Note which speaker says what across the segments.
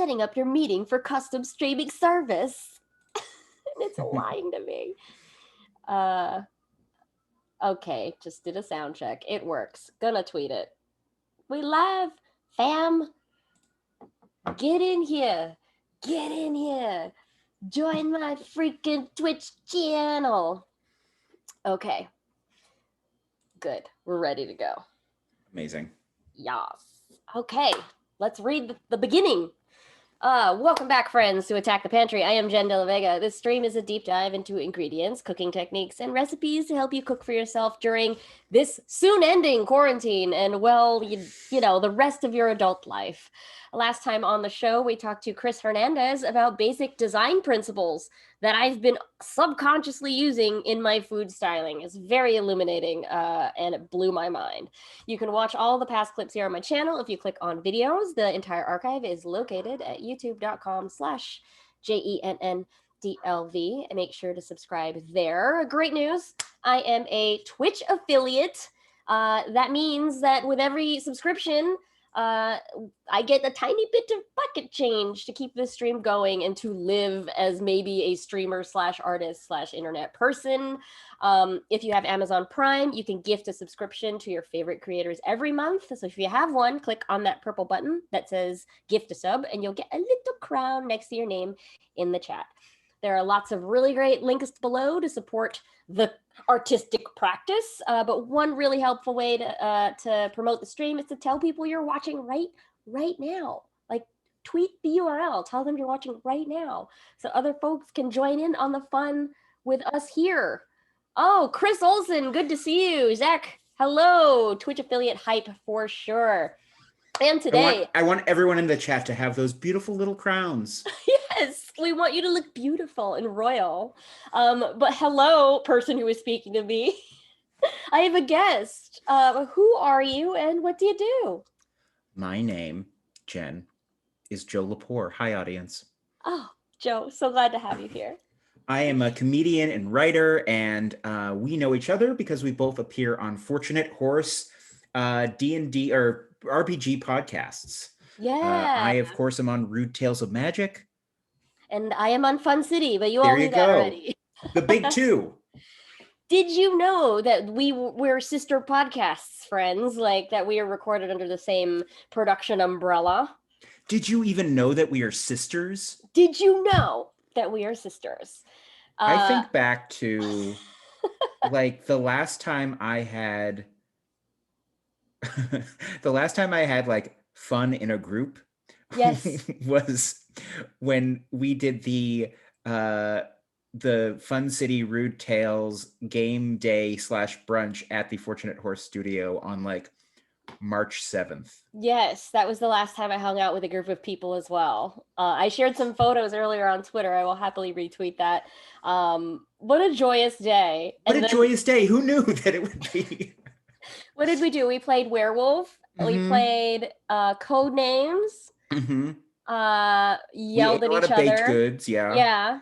Speaker 1: setting up your meeting for custom streaming service. And it's lying to me. Okay, just did a sound check. It works. Gonna tweet it. We live, fam. Get in here. Get in here. Join my freaking Twitch channel. Okay. Good. We're ready to go.
Speaker 2: Amazing.
Speaker 1: Yes. Okay. Let's read the beginning. Welcome back, friends, to Attack the Pantry. I am Jenn de la Vega. This stream is a deep dive into ingredients, cooking techniques, and recipes to help you cook for yourself during this soon-ending quarantine and, well, you know, the rest of your adult life. Last time on the show, we talked to Chris Hernandez about basic design principles that I've been subconsciously using in my food styling. It's very illuminating, and it blew my mind. You can watch all the past clips here on my channel if you click on videos. The entire archive is located at youtube.com/JENNDLV, and make sure to subscribe there. Great news, I am a Twitch affiliate. That means that with every subscription, I get a tiny bit of pocket change to keep this stream going and to live as maybe a streamer / artist / internet person. If you have Amazon Prime, you can gift a subscription to your favorite creators every month. So if you have one, click on that purple button that says gift a sub and you'll get a little crown next to your name in the chat. There are lots of really great links below to support the artistic practice, but one really helpful way to promote the stream is to tell people you're watching right now. Like, tweet the URL, tell them you're watching right now, so other folks can join in on the fun with us here. Oh, Chris Olson, good to see you. Zach, hello. Twitch affiliate hype for sure. And today,
Speaker 2: I want everyone in the chat to have those beautiful little crowns.
Speaker 1: Yes, we want you to look beautiful and royal. But hello, person who is speaking to me. I have a guest. Who are you and what do you do?
Speaker 2: My name, Jen, is Joe Lepore. Hi, audience.
Speaker 1: Oh, Joe, so glad to have you here.
Speaker 2: I am a comedian and writer, and we know each other because we both appear on Fortunate Horse D&D or RPG podcasts.
Speaker 1: Yeah.
Speaker 2: I, of course, am on Rude Tales of Magic.
Speaker 1: And I am on Fun City, but you all knew that already.
Speaker 2: The big two.
Speaker 1: Did you know that we're sister podcasts, friends? Like that we are recorded under the same production umbrella?
Speaker 2: Did you even know that we are sisters?
Speaker 1: Did you know that we are sisters?
Speaker 2: I think back to like the last time I had like fun in a group.
Speaker 1: Yes.
Speaker 2: Was when we did the Fun City Rude Tales game day / brunch at the Fortunate Horse studio on like March 7th.
Speaker 1: Yes, that was the last time I hung out with a group of people as well. I shared some photos earlier on Twitter. I will happily retweet that. What a joyous day.
Speaker 2: Joyous day. Who knew that it would be?
Speaker 1: What did we do? We played Werewolf. Mm-hmm. We played Code Names.
Speaker 2: Mm-hmm.
Speaker 1: Yelled at each other.
Speaker 2: Baked goods, yeah.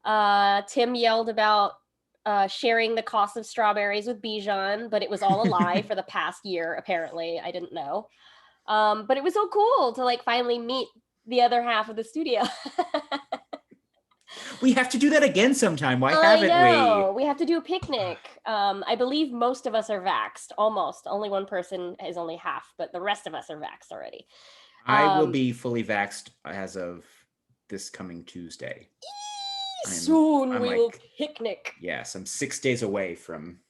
Speaker 1: Yeah. Tim yelled about sharing the cost of strawberries with Bijan, but it was all a lie for the past year, apparently. I didn't know. But it was so cool to like finally meet the other half of the studio.
Speaker 2: We have to do that again sometime. Why haven't we?
Speaker 1: We have to do a picnic. I believe most of us are vaxxed. Almost. Only one person is only half, but the rest of us are vaxxed already.
Speaker 2: I will be fully vaxxed as of this coming Tuesday.
Speaker 1: Soon we will picnic.
Speaker 2: Yes, I'm 6 days away from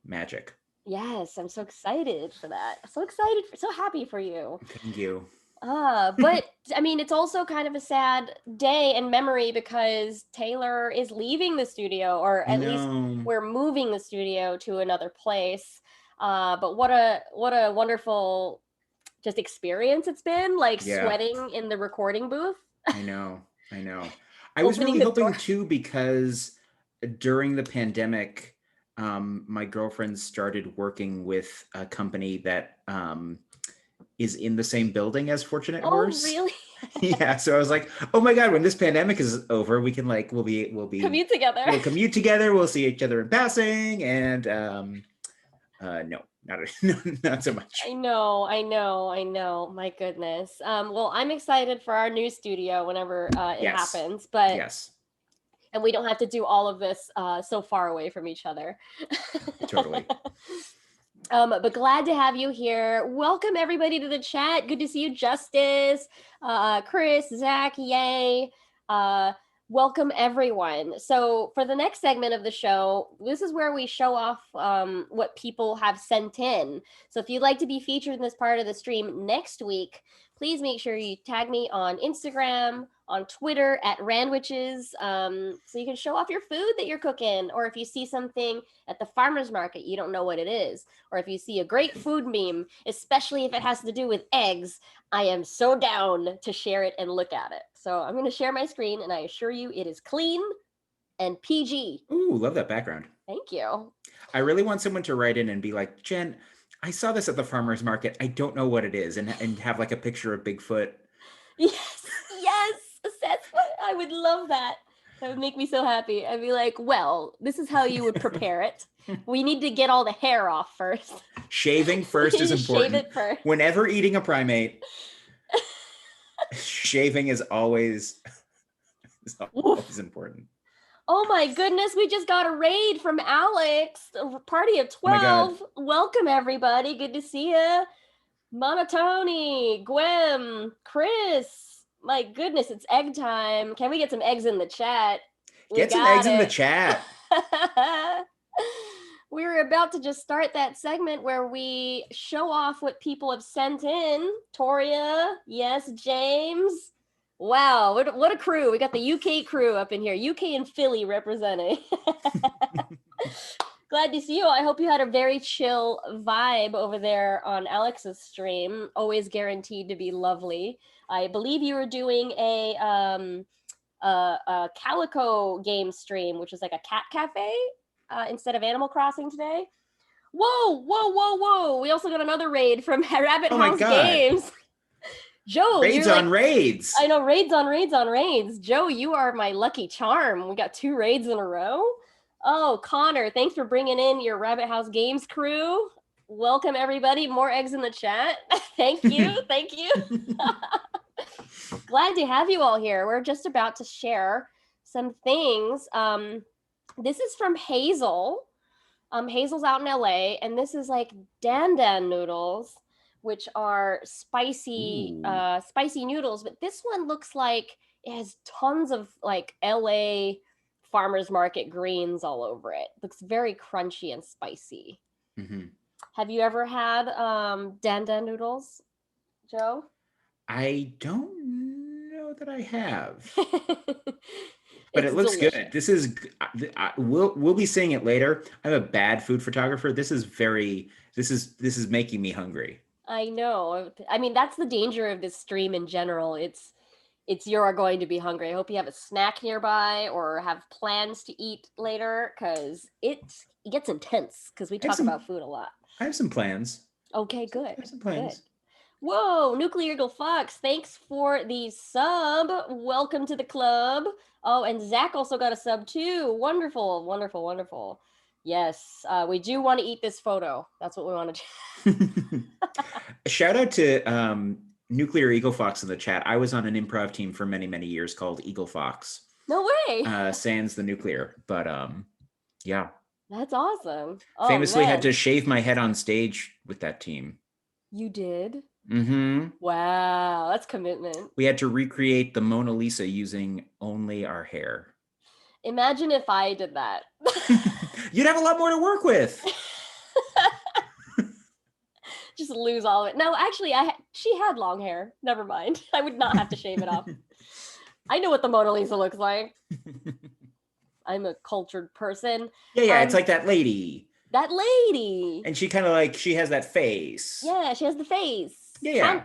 Speaker 2: magic.
Speaker 1: Yes, I'm so excited for that. So excited, so happy for you.
Speaker 2: Thank you.
Speaker 1: But I mean, it's also kind of a sad day and memory because Taylor is leaving the studio, or at least we're moving the studio to another place. But what a wonderful just experience it's been, like sweating in the recording booth.
Speaker 2: I know. I was really hoping too, because during the pandemic, my girlfriend started working with a company that is in the same building as Fortunate Horse.
Speaker 1: Oh, really?
Speaker 2: Yeah. So I was like, oh my God, when this pandemic is over, we can we'll be
Speaker 1: commute together.
Speaker 2: We'll commute together. We'll see each other in passing. And no, not so much.
Speaker 1: I know. My goodness. Well, I'm excited for our new studio whenever it happens, but
Speaker 2: yes.
Speaker 1: And we don't have to do all of this so far away from each other.
Speaker 2: Totally.
Speaker 1: But glad to have you here. Welcome everybody to the chat. Good to see you, Justice, Chris, Zach, yay. Welcome everyone. So for the next segment of the show, this is where we show off what people have sent in. So if you'd like to be featured in this part of the stream next week, please make sure you tag me on Instagram, on Twitter at Randwiches, so you can show off your food that you're cooking. Or if you see something at the farmer's market, you don't know what it is. Or if you see a great food meme, especially if it has to do with eggs, I am so down to share it and look at it. So I'm going to share my screen, and I assure you it is clean and PG.
Speaker 2: Ooh, love that background.
Speaker 1: Thank you.
Speaker 2: I really want someone to write in and be like, Jen, I saw this at the farmer's market. I don't know what it is. And have like a picture of Bigfoot.
Speaker 1: Yes. That's what I would love that. That would make me so happy. I'd be like, well, this is how you would prepare it. We need to get all the hair off first.
Speaker 2: Shaving first is important.
Speaker 1: Shave it first.
Speaker 2: Whenever eating a primate, shaving is always important.
Speaker 1: Oh my goodness, we just got a raid from Alex, a party of 12. Welcome everybody, good to see you. Monotony, Gwem, Chris. My goodness, it's egg time. Can we get some eggs in the chat?
Speaker 2: Get some eggs in the chat.
Speaker 1: We're about to just start that segment where we show off what people have sent in. Toria, yes, James. Wow, what a crew. We got the UK crew up in here. UK and Philly representing. Glad to see you. I hope you had a very chill vibe over there on Alex's stream. Always guaranteed to be lovely. I believe you were doing a Calico game stream, which is like a cat cafe instead of Animal Crossing today. Whoa. We also got another raid from Rabbit House Games. Joe,
Speaker 2: raids on raids.
Speaker 1: I know, raids on raids. Joe, you are my lucky charm. We got 2 raids in a row. Oh, Connor, thanks for bringing in your Rabbit House Games crew. Welcome, everybody. More eggs in the chat. Thank you. Glad to have you all here. We're just about to share some things. This is from Hazel. Hazel's out in LA, and this is like dan noodles, which are spicy noodles. But this one looks like it has tons of like LA farmer's market greens all over it. Looks very crunchy and spicy. Mm-hmm. Have you ever had dan noodles, Joe?
Speaker 2: I don't know that I have, but it looks delicious. Good. This is we'll be seeing it later. I'm a bad food photographer. This is making me hungry.
Speaker 1: I know. I mean, that's the danger of this stream in general. It's you are going to be hungry. I hope you have a snack nearby or have plans to eat later, because it gets intense because we talk about food a lot.
Speaker 2: I have some plans.
Speaker 1: Okay, good.
Speaker 2: I have some plans.
Speaker 1: Good. Whoa, Nuclear Eagle Fox, thanks for the sub. Welcome to the club. Oh, and Zach also got a sub too. Wonderful. Yes, we do want to eat this photo. That's what we want to do.
Speaker 2: Shout out to Nuclear Eagle Fox in the chat. I was on an improv team for many, many years called Eagle Fox.
Speaker 1: No way.
Speaker 2: Sans the nuclear, but yeah.
Speaker 1: That's awesome. Oh,
Speaker 2: famously had to shave my head on stage with that team.
Speaker 1: You did?
Speaker 2: Mm-hmm.
Speaker 1: Wow, that's commitment.
Speaker 2: We had to recreate the Mona Lisa using only our hair.
Speaker 1: Imagine if I did that.
Speaker 2: You'd have a lot more to work with.
Speaker 1: Just lose all of it. No, actually, she had long hair. Never mind. I would not have to shave it off. I know what the Mona Lisa looks like. I'm a cultured person.
Speaker 2: Yeah, it's like that lady.
Speaker 1: That lady.
Speaker 2: And she kind of like, she has that face.
Speaker 1: Yeah, she has the face.
Speaker 2: Yeah.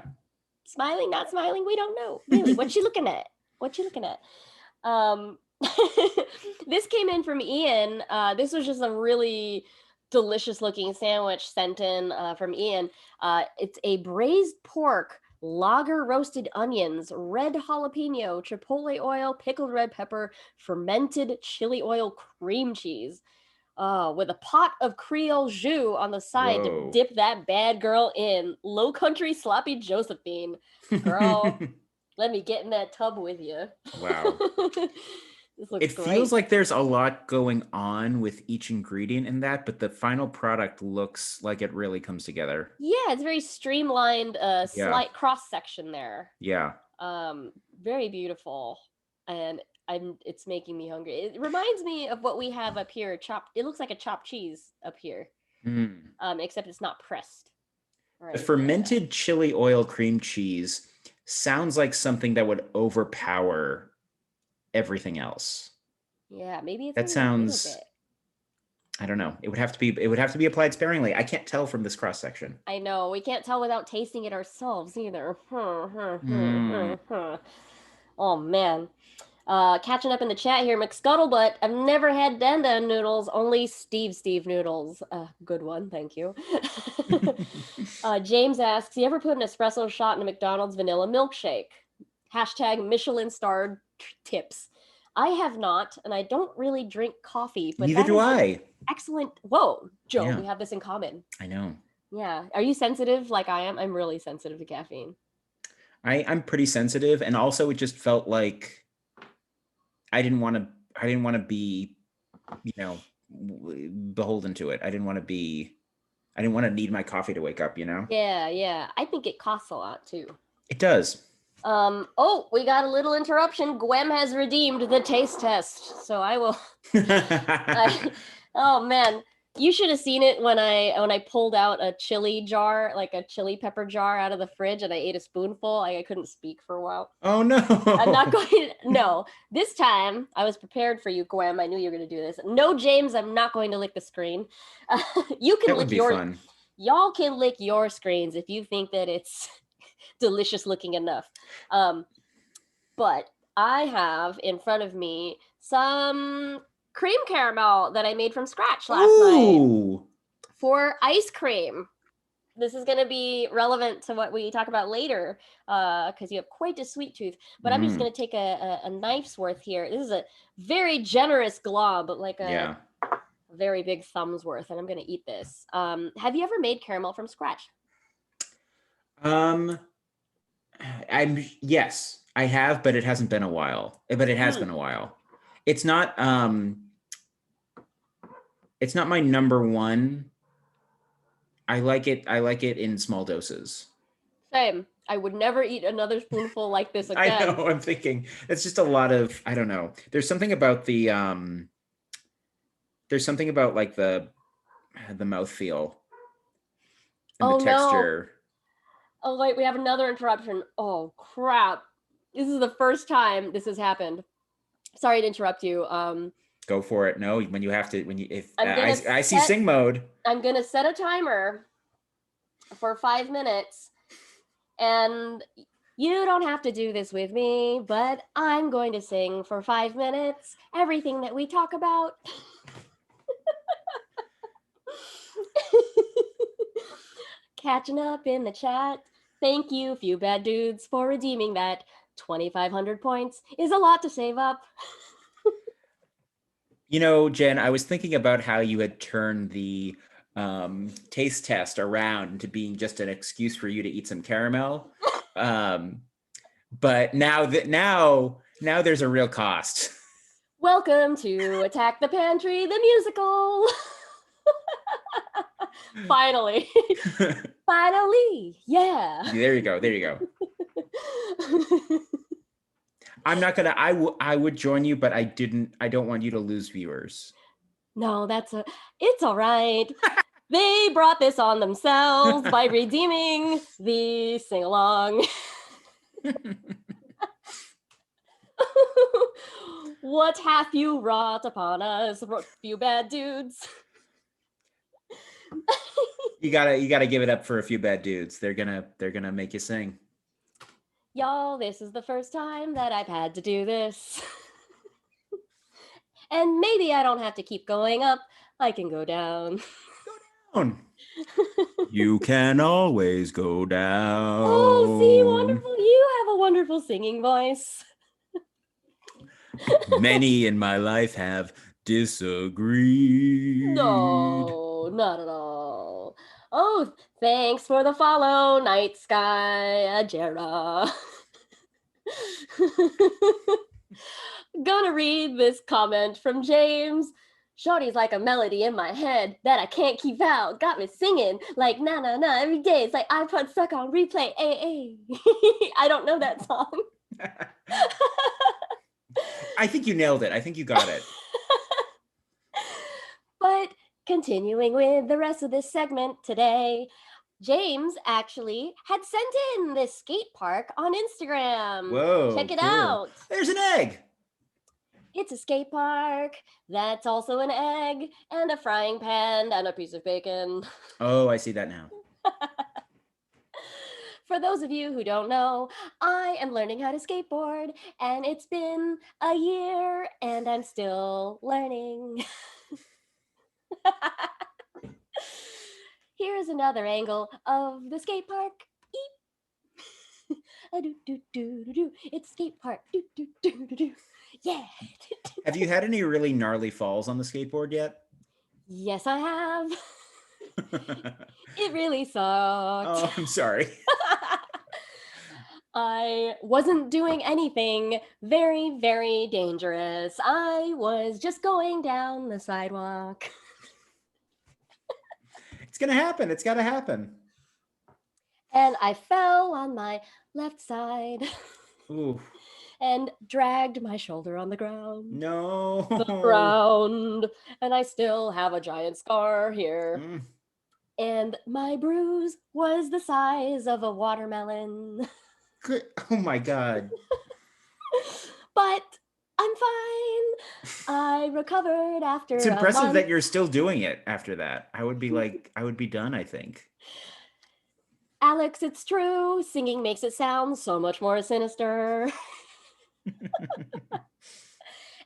Speaker 1: Smiling, not smiling, we don't know. Really, what's she looking at? This came in from Ian. This was just a really delicious looking sandwich sent in from Ian. It's a braised pork, lager roasted onions, red jalapeno, chipotle oil, pickled red pepper, fermented chili oil, cream cheese. with a pot of Creole jus on the side to
Speaker 2: Whoa.
Speaker 1: dip that bad girl in. Low country sloppy Josephine. Girl, let me get in that tub with you.
Speaker 2: Wow.
Speaker 1: This looks
Speaker 2: It
Speaker 1: great.
Speaker 2: feels like there's a lot going on with each ingredient in that, but the final product looks like it really comes together.
Speaker 1: Yeah, it's very streamlined,
Speaker 2: Yeah.
Speaker 1: slight cross section there.
Speaker 2: Yeah.
Speaker 1: Very beautiful, and it's making me hungry. It reminds me of what we have up here. It looks like a chopped cheese up here. Except it's not pressed.
Speaker 2: Right. The fermented chili oil cream cheese sounds like something that would overpower everything else.
Speaker 1: Yeah, maybe it's
Speaker 2: that sounds.
Speaker 1: A bit.
Speaker 2: I don't know. It would have to be applied sparingly. I can't tell from this cross section.
Speaker 1: I know. We can't tell without tasting it ourselves either. Oh man. Catching up in the chat here, McScuttlebutt. I've never had Dan noodles, only Steve noodles. Good one, thank you. James asks, you ever put an espresso shot in a McDonald's vanilla milkshake? Hashtag Michelin-starred tips. I have not, and I don't really drink coffee. But
Speaker 2: neither do I.
Speaker 1: Excellent. Whoa, Joe, yeah. We have this in common.
Speaker 2: I know.
Speaker 1: Yeah. Are you sensitive like I am? I'm really sensitive to caffeine.
Speaker 2: I'm pretty sensitive, and also it just felt like I didn't want to be, beholden to it. I didn't want to need my coffee to wake up,
Speaker 1: Yeah. I think it costs a lot too.
Speaker 2: It does.
Speaker 1: Oh, we got a little interruption. Gwem has redeemed the taste test. So I will. Oh man, you should have seen it when I pulled out a chili jar, like a chili pepper jar out of the fridge, and I ate a spoonful. I couldn't speak for a while.
Speaker 2: Oh no.
Speaker 1: I'm not going to, no. This time I was prepared for you, Gwem. I knew you were going to do this. No, James, I'm not going to lick the screen. You can lick your fun. Y'all can lick your screens if you think that it's delicious looking enough. But I have in front of me some cream caramel that I made from scratch last night for ice cream. This is going to be relevant to what we talk about later because you have quite a sweet tooth. But I'm just going to take a knife's worth here. This is a very generous glob, like a very big thumb's worth, and I'm going to eat this. Have you ever made caramel from scratch?
Speaker 2: Yes, I have, but it hasn't been a while. But it has been a while. It's not my number one. I like it in small doses. Same.
Speaker 1: I would never eat another spoonful like this again.
Speaker 2: I know, I'm thinking it's just a lot of, I don't know. There's something about the like the mouthfeel and the texture.
Speaker 1: No. Oh, wait, we have another interruption. Oh, crap. This is the first time this has happened. Sorry to interrupt you.
Speaker 2: Go for it. No, I see sing mode.
Speaker 1: I'm going to set a timer for 5 minutes. And you don't have to do this with me, but I'm going to sing for 5 minutes everything that we talk about. Catching up in the chat. Thank you, Few Bad Dudes, for redeeming that. 2,500 points is a lot to save up.
Speaker 2: Jen, I was thinking about how you had turned the taste test around to being just an excuse for you to eat some caramel. But now there's a real cost.
Speaker 1: Welcome to Attack the Pantry, the musical. Finally. Finally. Yeah.
Speaker 2: There you go. I'm not gonna. I would join you, but I don't want you to lose viewers.
Speaker 1: No, it's all right. They brought this on themselves by redeeming the sing along. What hath you wrought upon us, Few Bad Dudes?
Speaker 2: You gotta give it up for a Few Bad Dudes. They're gonna make you sing.
Speaker 1: Y'all, this is the first time that I've had to do this. And maybe I don't have to keep going up. I can go down.
Speaker 2: Go down. You can always go down.
Speaker 1: Oh, see, wonderful. You have a wonderful singing voice.
Speaker 2: Many in my life have Disagreed.
Speaker 1: No, not at all. Oh, thanks for the follow, Night Sky Ajera. Gonna read this comment from James. Shorty's like a melody in my head that I can't keep out. Got me singing like na na na every day. It's like iPod stuck on replay. Ay. I don't know that song.
Speaker 2: I think you nailed it. I think you got it.
Speaker 1: But continuing with the rest of this segment today, James actually had sent in this skate park on Instagram.
Speaker 2: Whoa.
Speaker 1: Check it
Speaker 2: cool.
Speaker 1: out.
Speaker 2: There's an egg.
Speaker 1: It's a skate park that's also an egg and a frying pan and a piece of bacon.
Speaker 2: Oh, I see that now.
Speaker 1: For those of you who don't know, I am learning how to skateboard, and it's been a year and I'm still learning. Here's another angle of the skate park. Eep. It's skate park. Yeah.
Speaker 2: Have you had any really gnarly falls on the skateboard yet?
Speaker 1: Yes, I have. It really sucked.
Speaker 2: Oh, I'm sorry.
Speaker 1: I wasn't doing anything very, very dangerous. I was just going down the sidewalk.
Speaker 2: It's gonna happen. It's gotta happen.
Speaker 1: And I fell on my left side.
Speaker 2: Ooh.
Speaker 1: And dragged my shoulder on the ground.
Speaker 2: No.
Speaker 1: The ground. And I still have a giant scar here. And my bruise was the size of a watermelon.
Speaker 2: Good. Oh my God.
Speaker 1: But I'm fine. I recovered after
Speaker 2: It's impressive that you're still doing it after that. I would be done, I think.
Speaker 1: Alex, it's true. Singing makes it sound so much more sinister.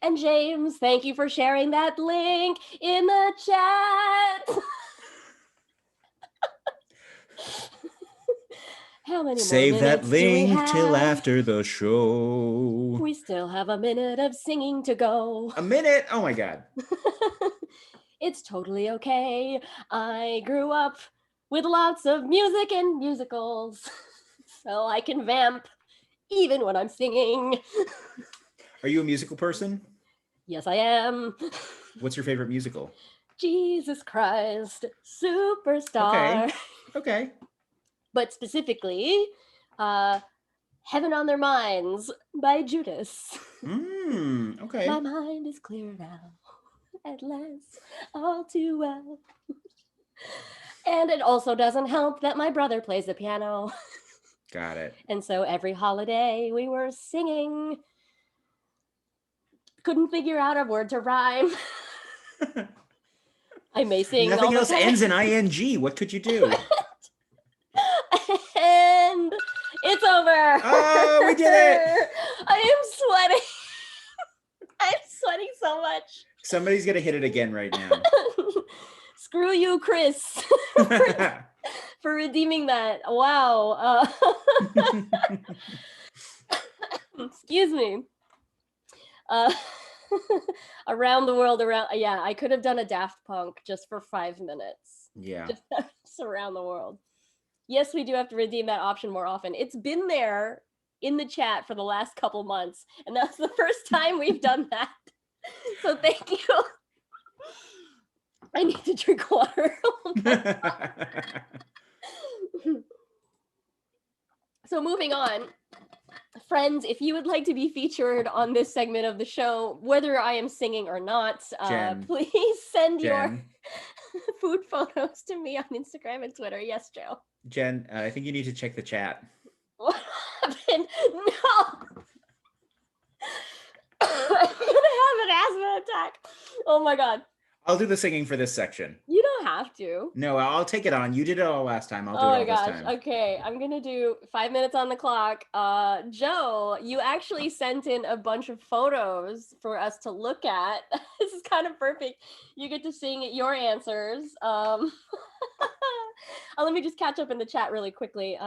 Speaker 1: And James, thank you for sharing that link in the chat. How many
Speaker 2: Save
Speaker 1: more
Speaker 2: that link till
Speaker 1: have?
Speaker 2: after the show.
Speaker 1: We still have a minute of singing to go.
Speaker 2: A minute? Oh my God.
Speaker 1: It's totally okay. I grew up with lots of music and musicals, so I can vamp even when I'm singing.
Speaker 2: Are you a musical person?
Speaker 1: Yes, I am.
Speaker 2: What's your favorite musical?
Speaker 1: Jesus Christ, Superstar.
Speaker 2: Okay.
Speaker 1: But specifically, Heaven on Their Minds by Judas.
Speaker 2: Okay.
Speaker 1: My mind is clear now, at last, all too well. And it also doesn't help that my brother plays the piano.
Speaker 2: Got it.
Speaker 1: And so every holiday we were singing. Couldn't figure out a word to rhyme. I may sing.
Speaker 2: Nothing else ends in ing. What could you do?
Speaker 1: And it's over.
Speaker 2: Oh, we did it.
Speaker 1: I am sweating. I'm sweating so much.
Speaker 2: Somebody's going to hit it again right now.
Speaker 1: Screw you, Chris, for redeeming that. Wow. Excuse me. Around the world, yeah, I could have done a Daft Punk just for 5 minutes.
Speaker 2: Yeah.
Speaker 1: Just around the world. Yes, we do have to redeem that option more often. It's been there in the chat for the last couple months, and that's the first time we've done that. So thank you. I need to drink water. So moving on. Friends, if you would like to be featured on this segment of the show, whether I am singing or not, please send your food photos to me on Instagram and Twitter. Yes, Joe.
Speaker 2: Jen, I think you need to check the chat.
Speaker 1: What happened? No! I'm gonna have an asthma attack. Oh my God.
Speaker 2: I'll do the singing for this section.
Speaker 1: You don't have to.
Speaker 2: No, I'll take it on. You did it all last time. I'll do it all this time.
Speaker 1: Okay, I'm gonna do 5 minutes on the clock. Joe, you actually sent in a bunch of photos for us to look at. This is kind of perfect. You get to sing your answers. Let me just catch up in the chat really quickly.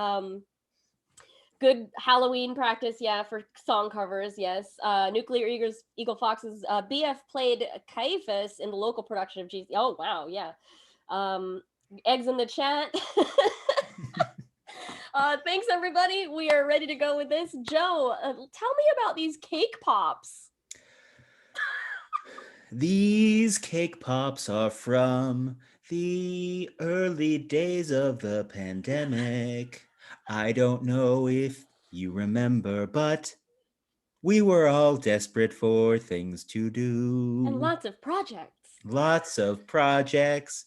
Speaker 1: Good Halloween practice, yeah, for song covers, yes. Nuclear Eagle Fox's BF played Caiaphas in the local production of Jesus. Oh, wow, yeah. Eggs in the chat. Thanks, everybody. We are ready to go with this. Joe, tell me about these cake pops.
Speaker 2: These cake pops are from the early days of the pandemic. I don't know if you remember, but we were all desperate for things to do.
Speaker 1: And lots of projects.
Speaker 2: Lots of projects.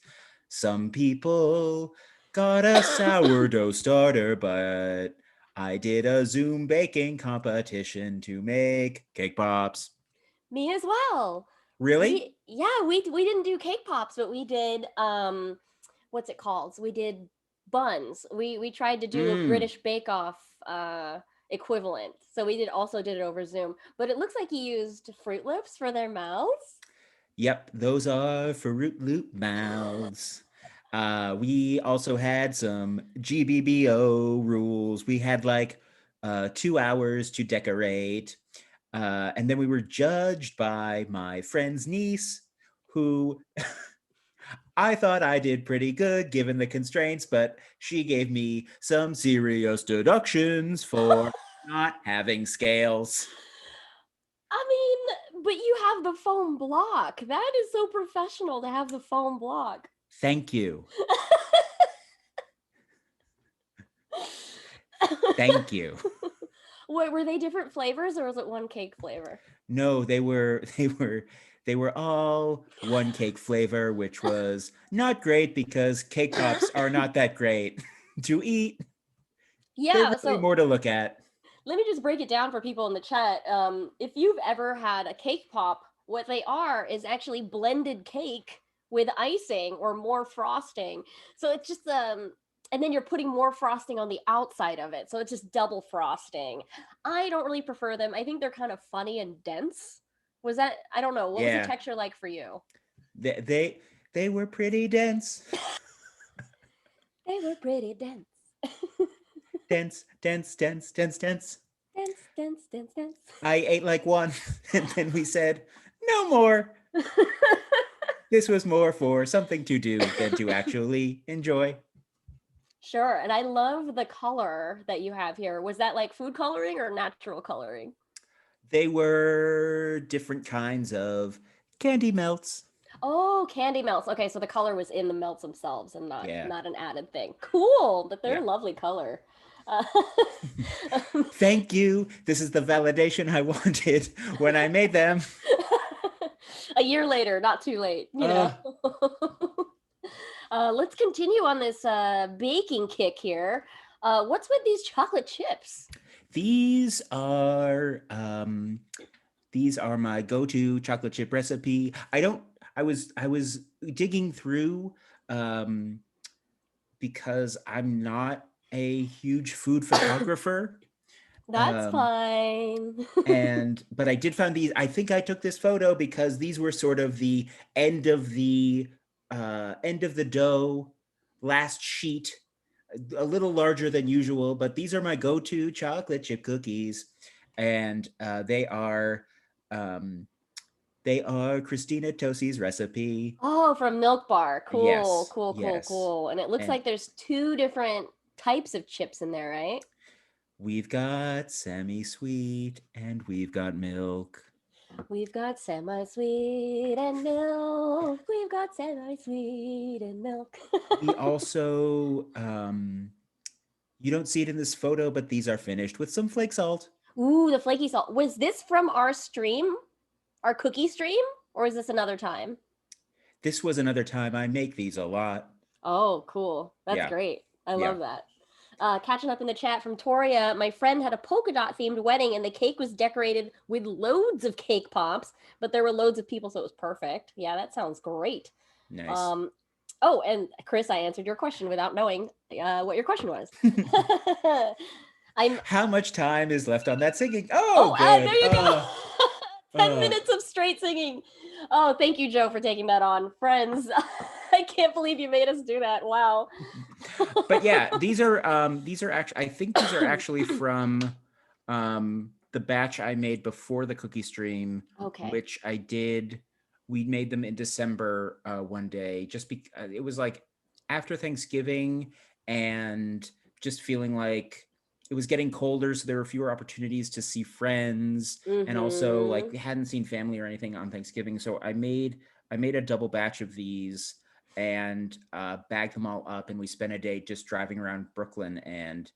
Speaker 2: Some people got a sourdough starter, but I did a Zoom baking competition to make cake pops.
Speaker 1: Me as well.
Speaker 2: Really?
Speaker 1: We didn't do cake pops, but we did what's it called? So we did buns. We tried to do a British Bake Off equivalent. So we also did it over Zoom. But it looks like you used Fruit Loops for their mouths.
Speaker 2: Yep, those are Fruit Loop mouths. We also had some GBBO rules. We had like 2 hours to decorate. And then we were judged by my friend's niece, who I thought I did pretty good given the constraints, but she gave me some serious deductions for not having scales.
Speaker 1: I mean, but you have the foam block. That is so professional to have the foam block.
Speaker 2: Thank you. Thank you.
Speaker 1: What, were they different flavors or was it one cake flavor?
Speaker 2: No, they were all one cake flavor, which was not great because cake pops are not that great to eat.
Speaker 1: Yeah,
Speaker 2: they're really more to look at.
Speaker 1: Let me just break it down for people in the chat. If you've ever had a cake pop, what they are is actually blended cake with icing or more frosting. So it's just and then you're putting more frosting on the outside of it. So it's just double frosting. I don't really prefer them. I think they're kind of funny and dense. Was that, I don't know, what was the texture like for you?
Speaker 2: They were pretty dense.
Speaker 1: They were pretty dense.
Speaker 2: dense.
Speaker 1: Dense.
Speaker 2: I ate like one, and then we said, no more. This was more for something to do than to actually enjoy.
Speaker 1: Sure. And I love the color that you have here. Was that like food coloring or natural coloring?
Speaker 2: They were different kinds of candy melts.
Speaker 1: Oh, candy melts. Okay, so the color was in the melts themselves and not an added thing. Cool, but they're a lovely color.
Speaker 2: Thank you. This is the validation I wanted when I made them.
Speaker 1: A year later, not too late, you know. Let's continue on this baking kick here. What's with these chocolate chips?
Speaker 2: These are my go-to chocolate chip recipe. I was digging through because I'm not a huge food photographer.
Speaker 1: That's fine.
Speaker 2: But I did find these. I think I took this photo because these were sort of the end of the dough, last sheet, a little larger than usual. But these are my go-to chocolate chip cookies, and they are Christina Tosi's recipe.
Speaker 1: Oh, from Milk Bar. Cool,
Speaker 2: yes,
Speaker 1: cool. And it looks like there's 2 different types of chips in there, right?
Speaker 2: We've got semi-sweet and we've got milk.
Speaker 1: We've got semi-sweet and milk. We've got semi-sweet and milk.
Speaker 2: We also, you don't see it in this photo, but these are finished with some flake salt.
Speaker 1: Ooh, the flaky salt. Was this from our stream? Our cookie stream? Or is this another time?
Speaker 2: This was another time. I make these a lot.
Speaker 1: Oh, cool. That's great. I love that. Catching up in the chat from Toria, my friend had a polka dot themed wedding and the cake was decorated with loads of cake pops, but there were loads of people, so it was perfect. Yeah, that sounds great.
Speaker 2: Nice.
Speaker 1: Oh, and Chris, I answered your question without knowing what your question was.
Speaker 2: How much time is left on that singing?
Speaker 1: There you go. 10 minutes of straight singing. Oh, thank you, Joe, for taking that on. Friends, I can't believe you made us do that. Wow.
Speaker 2: But yeah, these are actually, I think these are actually from the batch I made before the cookie stream, which we made them in December one day, just because it was like after Thanksgiving and just feeling like it was getting colder, so there were fewer opportunities to see friends, and also like we hadn't seen family or anything on Thanksgiving. So I made a double batch of these and bagged them all up, and we spent a day just driving around Brooklyn and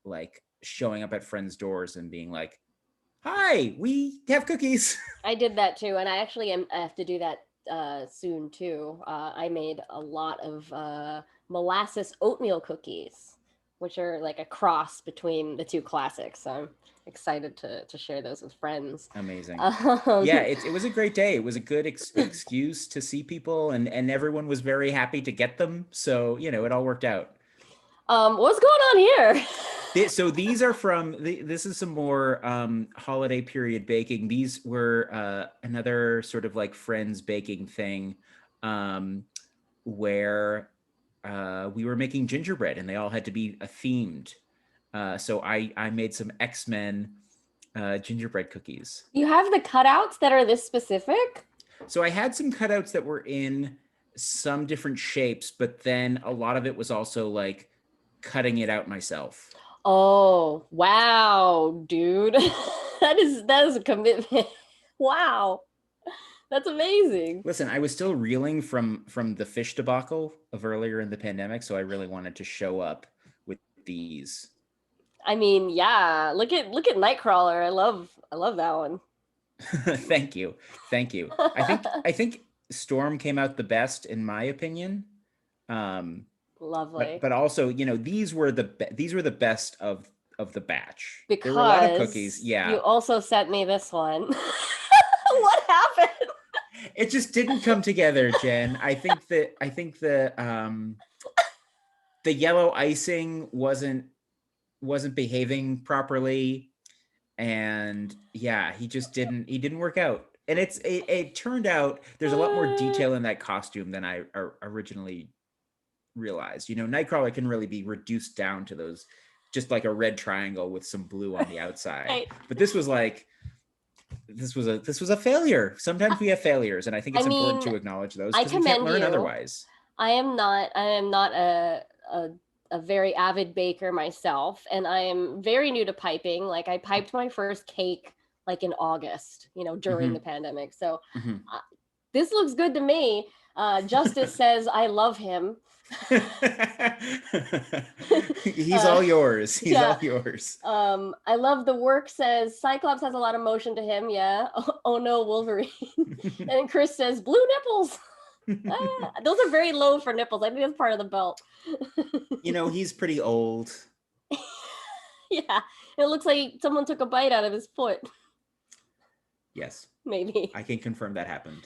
Speaker 2: like showing up at friends' doors and being like, "Hi, we have cookies."
Speaker 1: I did that too, and I have to do that soon too. I made a lot of molasses oatmeal cookies, which are like a cross between the two classics. So I'm excited to share those with friends.
Speaker 2: Amazing. Yeah, it was a great day. It was a good excuse to see people, and everyone was very happy to get them. So, it all worked out.
Speaker 1: What's going on here?
Speaker 2: So these are from, this is some more holiday period baking. These were another sort of like friends baking thing where we were making gingerbread, and they all had to be themed. So I made some X-Men gingerbread cookies.
Speaker 1: You have the cutouts that are this specific?
Speaker 2: So I had some cutouts that were in some different shapes, but then a lot of it was also like cutting it out myself.
Speaker 1: Oh, wow, dude. that is a commitment. Wow. That's amazing.
Speaker 2: Listen, I was still reeling from the fish debacle of earlier in the pandemic, so I really wanted to show up with these.
Speaker 1: I mean, yeah. Look at Nightcrawler. I love that one.
Speaker 2: Thank you. I think Storm came out the best in my opinion.
Speaker 1: Lovely.
Speaker 2: But also, these were the best of the batch.
Speaker 1: Because
Speaker 2: there were a lot of cookies. Yeah.
Speaker 1: You also sent me this one. What happened?
Speaker 2: It just didn't come together, Jen. I think the yellow icing wasn't behaving properly, and yeah, he didn't work out. And it turned out there's a lot more detail in that costume than I originally realized. Nightcrawler can really be reduced down to those, just like a red triangle with some blue on the outside. Right. But this was a failure. Sometimes we have failures, and I think it's important to acknowledge those, because we can't learn otherwise.
Speaker 1: I am not a very avid baker myself, and I am very new to piping. Like, I piped my first cake like in August, during the pandemic. So this looks good to me. Justice says I love him.
Speaker 2: He's all yours. He's all yours.
Speaker 1: I love the work says Cyclops has a lot of motion to him. Yeah. Oh no, Wolverine. And Chris says blue nipples. Those are very low for nipples. I think that's part of the belt.
Speaker 2: He's pretty old.
Speaker 1: Yeah. It looks like someone took a bite out of his foot.
Speaker 2: Yes.
Speaker 1: Maybe.
Speaker 2: I can confirm that happened.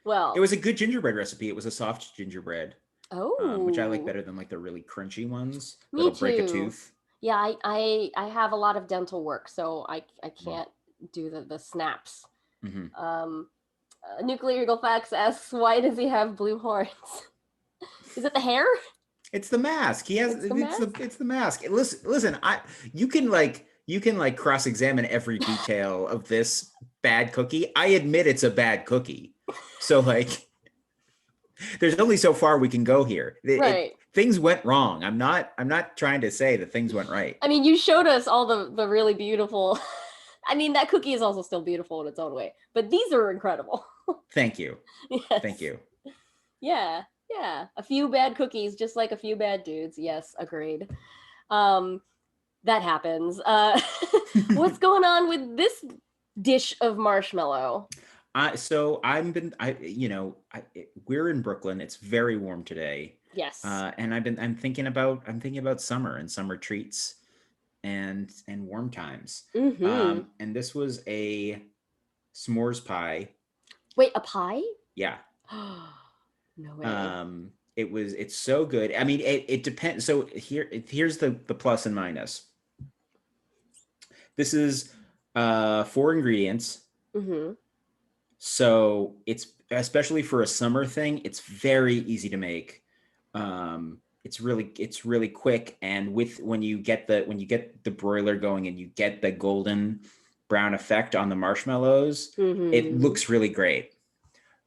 Speaker 1: Well,
Speaker 2: it was a good gingerbread recipe. It was a soft gingerbread.
Speaker 1: Oh.
Speaker 2: Which I like better than like the really crunchy ones
Speaker 1: that'll
Speaker 2: break a tooth.
Speaker 1: Yeah, I have a lot of dental work, so I can't do the snaps. Nuclear Eagle Facts asks, why does he have blue horns? Is it the hair?
Speaker 2: It's the mask. He has it's the mask. Listen, you can cross-examine every detail of this bad cookie. I admit it's a bad cookie. So there's only so far we can go here.
Speaker 1: Right.
Speaker 2: Things went wrong. I'm not trying to say that things went right.
Speaker 1: I mean, you showed us all the really beautiful. I mean, that cookie is also still beautiful in its own way, but these are incredible.
Speaker 2: Thank you.
Speaker 1: Yes.
Speaker 2: Thank you.
Speaker 1: Yeah. A few bad cookies, just like a few bad dudes. Yes, agreed. That happens. What's going on with this dish of marshmallow?
Speaker 2: So we're in Brooklyn. It's very warm today.
Speaker 1: Yes.
Speaker 2: And I'm thinking about summer and summer treats and warm times. And this was a s'mores pie.
Speaker 1: Wait, a pie?
Speaker 2: Yeah.
Speaker 1: No way.
Speaker 2: It's so good. I mean, it depends. So here's the plus and minus. This is 4 ingredients. So it's, especially for a summer thing, it's very easy to make. It's really quick, and when you get the broiler going and you get the golden brown effect on the marshmallows, it looks really great.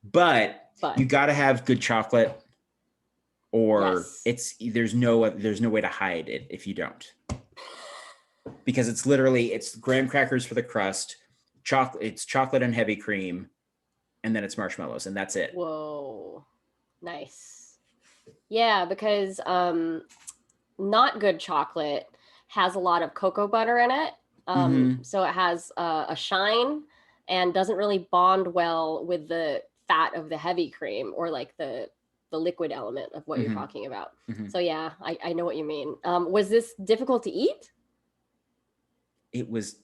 Speaker 2: But you got to have good chocolate, or there's no way to hide it if you don't. Because it's graham crackers for the crust, chocolate and heavy cream, and then it's marshmallows, and that's it.
Speaker 1: Whoa, nice. Yeah, because not good chocolate has a lot of cocoa butter in it, so it has a shine and doesn't really bond well with the fat of the heavy cream or like the liquid element of what you're talking about. So yeah, I know what you mean. Was this difficult to eat?
Speaker 2: It was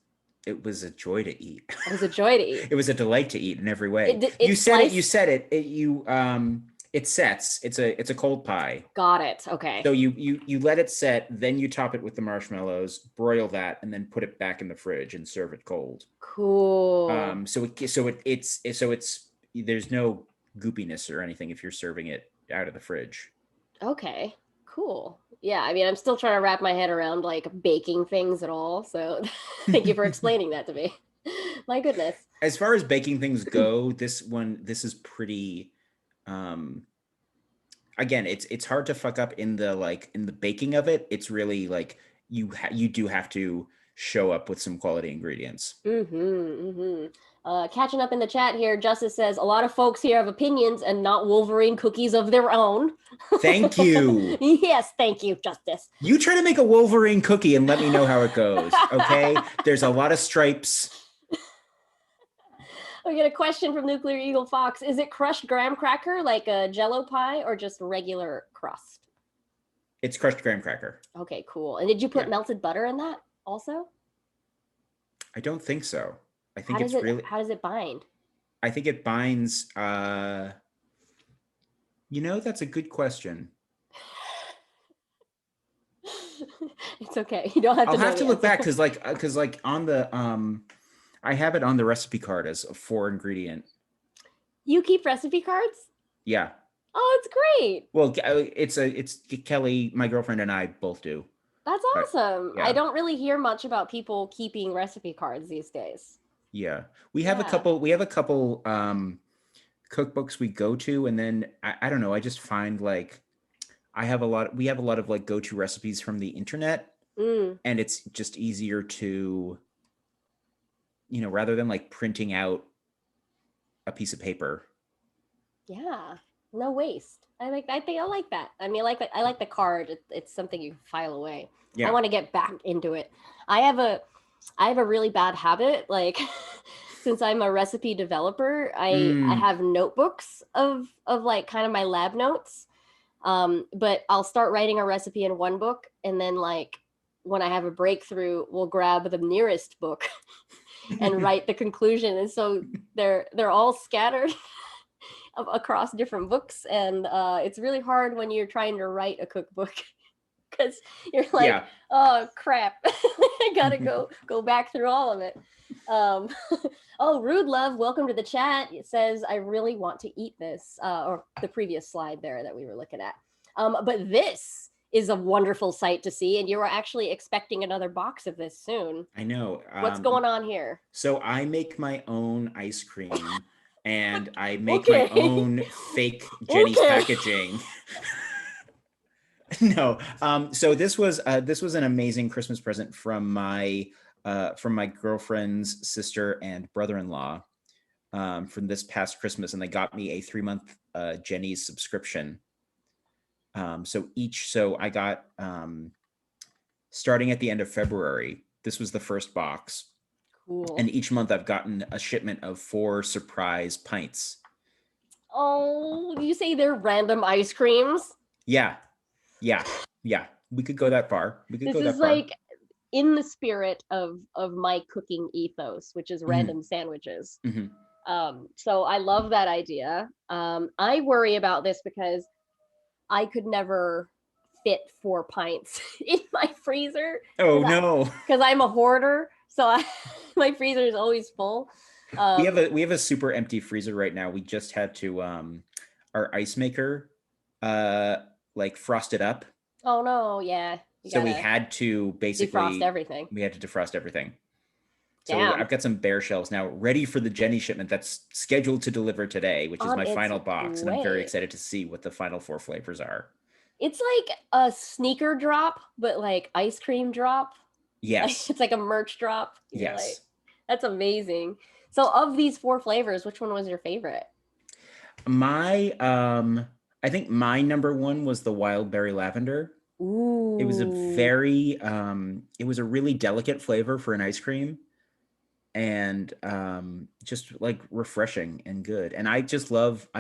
Speaker 2: a joy to eat.
Speaker 1: It was a joy to eat.
Speaker 2: It was a delight to eat in every way. You said it. It sets. It's a cold pie.
Speaker 1: Got it. Okay.
Speaker 2: So you let it set, then you top it with the marshmallows, broil that, and then put it back in the fridge and serve it cold.
Speaker 1: Cool.
Speaker 2: So it's there's no goopiness or anything if you're serving it out of the fridge.
Speaker 1: Okay. Cool. Yeah, I mean, I'm still trying to wrap my head around like baking things at all. So thank you for explaining that to me. My goodness.
Speaker 2: As far as baking things go, this is pretty, again, it's hard to fuck up in the baking of it. It's really like you do have to show up with some quality ingredients.
Speaker 1: Catching up in the chat here, Justice says a lot of folks here have opinions and not Wolverine cookies of their own.
Speaker 2: Thank you.
Speaker 1: Yes, thank you, Justice.
Speaker 2: You try to make a Wolverine cookie and let me know how it goes, okay? There's a lot of stripes.
Speaker 1: We get a question from Nuclear Eagle Fox. Is it crushed graham cracker like a Jell-O pie or just regular crust?
Speaker 2: It's crushed graham cracker.
Speaker 1: Okay, cool. And did you put melted butter in that also?
Speaker 2: I don't think so. I think
Speaker 1: how does it bind?
Speaker 2: I think it binds, that's a good question.
Speaker 1: It's okay. You don't have to.
Speaker 2: I'll have to look back because on the I have it on the recipe card as a 4-ingredient.
Speaker 1: You keep recipe cards?
Speaker 2: Yeah.
Speaker 1: Oh, it's great.
Speaker 2: Well, it's Kelly, my girlfriend, and I both do.
Speaker 1: That's awesome. Yeah. I don't really hear much about people keeping recipe cards these days.
Speaker 2: Yeah, we have a couple cookbooks we go to, and then I don't know. I just find like we have a lot of like go-to recipes from the internet, and it's just easier to, rather than like printing out a piece of paper.
Speaker 1: Yeah, no waste. I like that. I mean, I like the card. It's something you file away. Yeah. I want to get back into it. I have a really bad habit. Like, since I'm a recipe developer, I have notebooks of like kind of my lab notes. But I'll start writing a recipe in one book, and then like when I have a breakthrough, we'll grab the nearest book and write the conclusion. And so they're all scattered across different books, and it's really hard when you're trying to write a cookbook. Because you're like, oh crap, I gotta go back through all of it. Oh, Rude Love, welcome to the chat. It says, I really want to eat this, or the previous slide there that we were looking at. But this is a wonderful sight to see, and you are actually expecting another box of this soon.
Speaker 2: I know.
Speaker 1: What's going on here?
Speaker 2: So I make my own ice cream, and I make my own fake Jenny's packaging. No. So this was an amazing Christmas present from my girlfriend's sister and brother-in-law from this past Christmas, and they got me a 3-month Jenny's subscription. So I got starting at the end of February. This was the first box.
Speaker 1: Cool.
Speaker 2: And each month I've gotten a shipment of 4 surprise pints.
Speaker 1: Oh, you say they're random ice creams?
Speaker 2: Yeah. We could go that far.
Speaker 1: This is like in the spirit of my cooking ethos, which is random sandwiches. So I love that idea. I worry about this because I could never fit 4 pints in my freezer.
Speaker 2: Oh no!
Speaker 1: Because I'm a hoarder, so my freezer is always full.
Speaker 2: We have a super empty freezer right now. We just had to our ice maker like frosted up.
Speaker 1: Oh no, yeah.
Speaker 2: So we had to
Speaker 1: defrost
Speaker 2: basically
Speaker 1: everything.
Speaker 2: we had to defrost everything. So
Speaker 1: Damn.
Speaker 2: I've got some bare shells now ready for the Jenny shipment that's scheduled to deliver today, which is
Speaker 1: On
Speaker 2: my
Speaker 1: its
Speaker 2: final box, and I'm very
Speaker 1: way.
Speaker 2: excited to see what the final 4 flavors are.
Speaker 1: It's like a sneaker drop, but like ice cream drop.
Speaker 2: Yes.
Speaker 1: It's like a merch drop. You're like,
Speaker 2: Yes.
Speaker 1: that's amazing. So of these 4 flavors, which one was your favorite?
Speaker 2: My I think my number 1 was the wild berry lavender.
Speaker 1: Ooh.
Speaker 2: It was a very it was a really delicate flavor for an ice cream, and just like refreshing and good. And I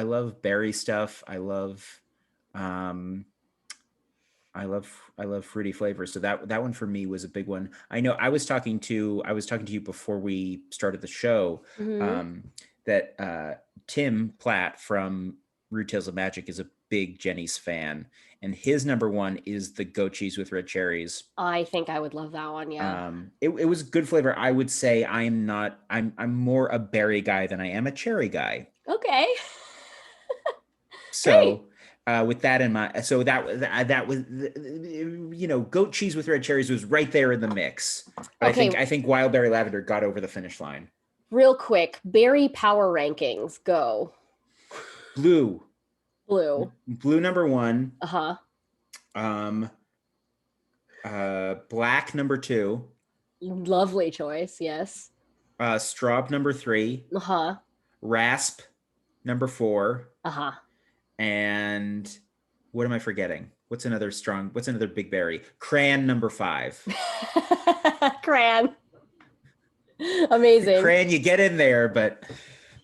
Speaker 2: love berry stuff. Um I love fruity flavors. So that one for me was a big one. I know I was talking to you before we started the show, that Tim Platt from Rude Tales of Magic is a big Jenny's fan, and his number 1 is the goat cheese with red cherries.
Speaker 1: I think I would love that one. Yeah.
Speaker 2: It was good flavor. I would say I'm more a berry guy than I am a cherry guy.
Speaker 1: Okay.
Speaker 2: So with that in mind, so that was goat cheese with red cherries was right there in the mix. But
Speaker 1: Okay.
Speaker 2: I think wild berry lavender got over the finish line.
Speaker 1: Real quick, berry power rankings. Go.
Speaker 2: Blue number 1. Black number 2.
Speaker 1: Lovely choice. Yes.
Speaker 2: Straub number 3. Rasp number 4. And what am I forgetting? What's another big berry? Cran number 5.
Speaker 1: Cran. Amazing.
Speaker 2: Cran, you get in there, but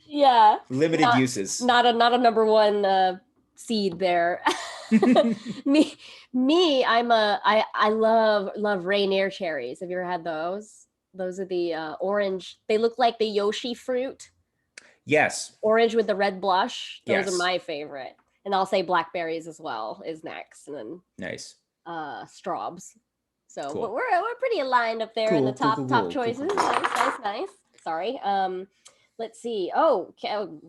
Speaker 1: yeah,
Speaker 2: limited uses.
Speaker 1: Not a number 1 seed there. I love Rainier cherries. Have you ever had those? Those are the orange. They look like the Yoshi fruit.
Speaker 2: Yes.
Speaker 1: Orange with the red blush. Those are my favorite. And I'll say blackberries as well is next, and then
Speaker 2: nice.
Speaker 1: Straubs. So
Speaker 2: cool.
Speaker 1: But we're pretty aligned up there in the top choices. Cool. Nice. Sorry. Let's see. Oh,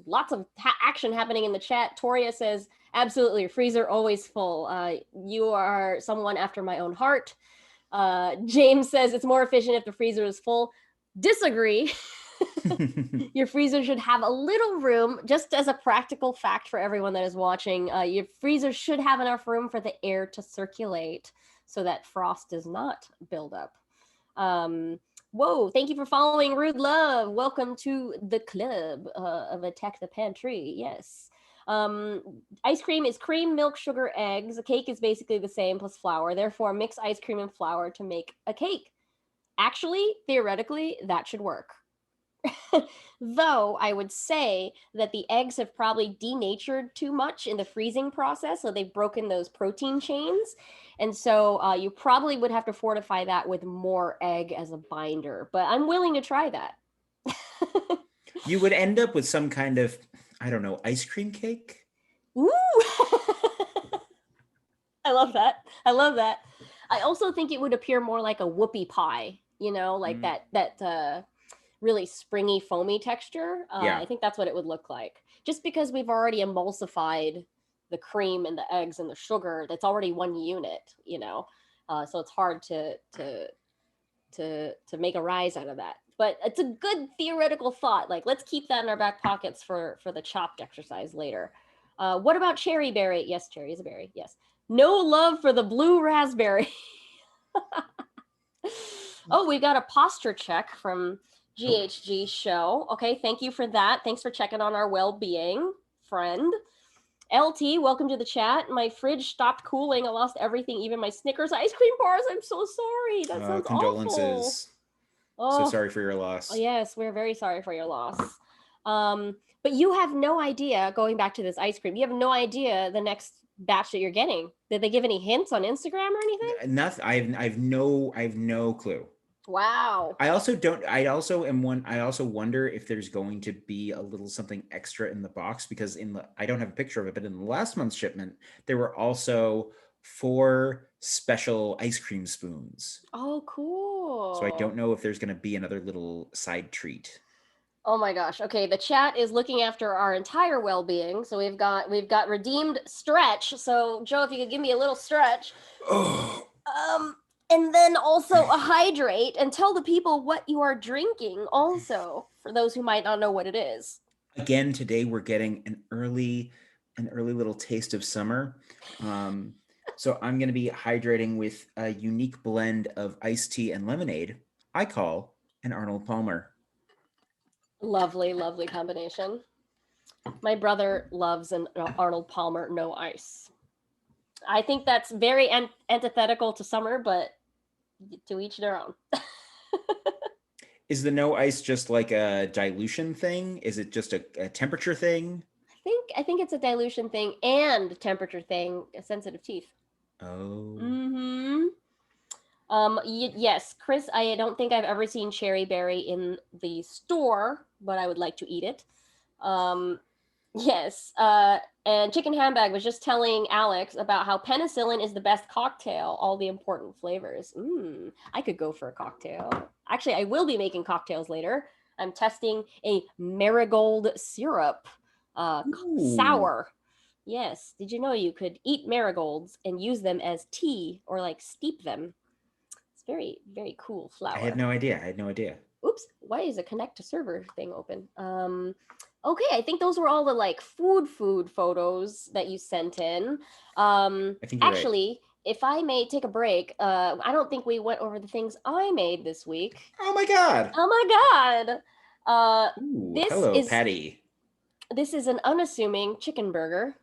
Speaker 1: lots of action happening in the chat. Toria says, absolutely, freezer always full. You are someone after my own heart. James says, it's more efficient if the freezer is full. Disagree. Your freezer should have a little room, just as a practical fact for everyone that is watching. Your freezer should have enough room for the air to circulate so that frost does not build up. Whoa, thank you for following Rude Love. Welcome to the club of Attack the Pantry. Yes. Ice cream is cream, milk, sugar, eggs. A cake is basically the same plus flour. Therefore, mix ice cream and flour to make a cake. Actually, theoretically, that should work. Though I would say that the eggs have probably denatured too much in the freezing process, so they've broken those protein chains, and so you probably would have to fortify that with more egg as a binder, but I'm willing to try that.
Speaker 2: You would end up with some kind of, I don't know, ice cream cake?
Speaker 1: Ooh! I love that. I also think it would appear more like a whoopie pie, like that really springy, foamy texture. I think that's what it would look like. Just because we've already emulsified the cream and the eggs and the sugar, that's already one unit, so it's hard to make a rise out of that. But it's a good theoretical thought. Like, let's keep that in our back pockets for the chopped exercise later. What about cherry berry? Yes, cherry is a berry. Yes. No love for the blue raspberry. Oh, we got a posture check from GHG show. Okay, thank you for that. Thanks for checking on our well-being, friend. LT, welcome to the chat. My fridge stopped cooling. I lost everything, even my Snickers ice cream bars. I'm so sorry. That sounds
Speaker 2: condolences.
Speaker 1: Awful.
Speaker 2: So sorry for your loss.
Speaker 1: Yes, we're very sorry for your loss. But you have no idea, going back to this ice cream, you have no idea the next batch that you're getting. Did they give any hints on Instagram or anything?
Speaker 2: Nothing. I have no clue.
Speaker 1: Wow.
Speaker 2: I also wonder if there's going to be a little something extra in the box, because I don't have a picture of it, but in the last month's shipment, there were also 4 special ice cream spoons.
Speaker 1: Oh, cool.
Speaker 2: So I don't know if there's going to be another little side treat.
Speaker 1: Oh my gosh. Okay, the chat is looking after our entire well-being. So we've got redeemed stretch. So Joe, if you could give me a little stretch.
Speaker 2: Oh.
Speaker 1: And then also a hydrate and tell the people what you are drinking also for those who might not know what it is.
Speaker 2: Again, today we're getting an early little taste of summer. So I'm going to be hydrating with a unique blend of iced tea and lemonade I call an Arnold Palmer.
Speaker 1: Lovely, lovely combination. My brother loves an Arnold Palmer no ice. I think that's very antithetical to summer, but to each their own.
Speaker 2: Is the no ice just like a dilution thing? Is it just a temperature thing?
Speaker 1: I think it's a dilution thing and a temperature thing, sensitive teeth.
Speaker 2: Oh.
Speaker 1: Mm-hmm. Yes, Chris, I don't think I've ever seen cherry berry in the store, but I would like to eat it. Yes, and Chicken Handbag was just telling Alex about how penicillin is the best cocktail, all the important flavors. I could go for a cocktail. Actually, I will be making cocktails later. I'm testing a marigold syrup, sour. Yes, did you know you could eat marigolds and use them as tea or like steep them? It's very, very cool flower.
Speaker 2: I had no idea.
Speaker 1: Oops, why is a connect to server thing open? Okay, I think those were all the like food photos that you sent in.
Speaker 2: I think you're
Speaker 1: Actually, if I may take a break, I don't think we went over the things I made this week.
Speaker 2: Oh my god. Ooh, hello, Patty.
Speaker 1: This is an unassuming chicken burger.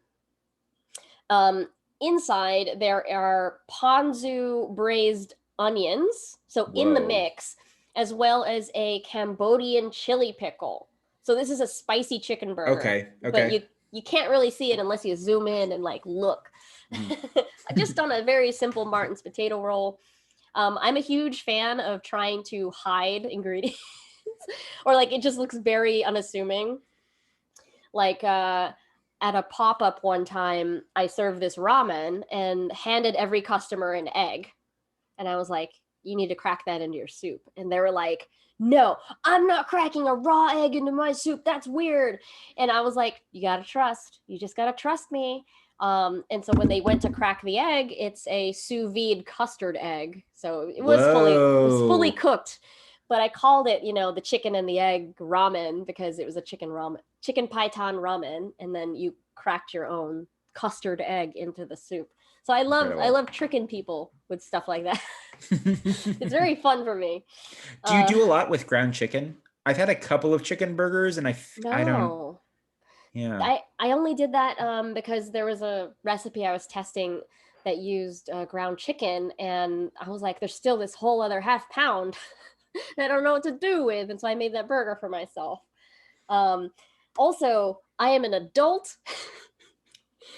Speaker 1: Inside there are ponzu braised onions, so in the mix, as well as a Cambodian chili pickle. So this is a spicy chicken burger.
Speaker 2: Okay.
Speaker 1: But you can't really see it unless you zoom in and like look. Just on a very simple Martin's potato roll. I'm a huge fan of trying to hide ingredients, or like it just looks very unassuming. Like at a pop-up one time, I served this ramen and handed every customer an egg. And I was like, you need to crack that into your soup. And they were like, no, I'm not cracking a raw egg into my soup. That's weird. And I was like, you just gotta trust me. And so when they went to crack the egg, it's a sous vide custard egg. So it was fully cooked. But I called it, the chicken and the egg ramen because it was a chicken python ramen, and then you cracked your own custard egg into the soup. So I love tricking people with stuff like that. It's very fun for me.
Speaker 2: Do you do a lot with ground chicken? I've had a couple of chicken burgers, and I don't. Yeah.
Speaker 1: I only did that because there was a recipe I was testing that used ground chicken, and I was like, there's still this whole other half pound I don't know what to do with, and so I made that burger for myself. Also, I am an adult.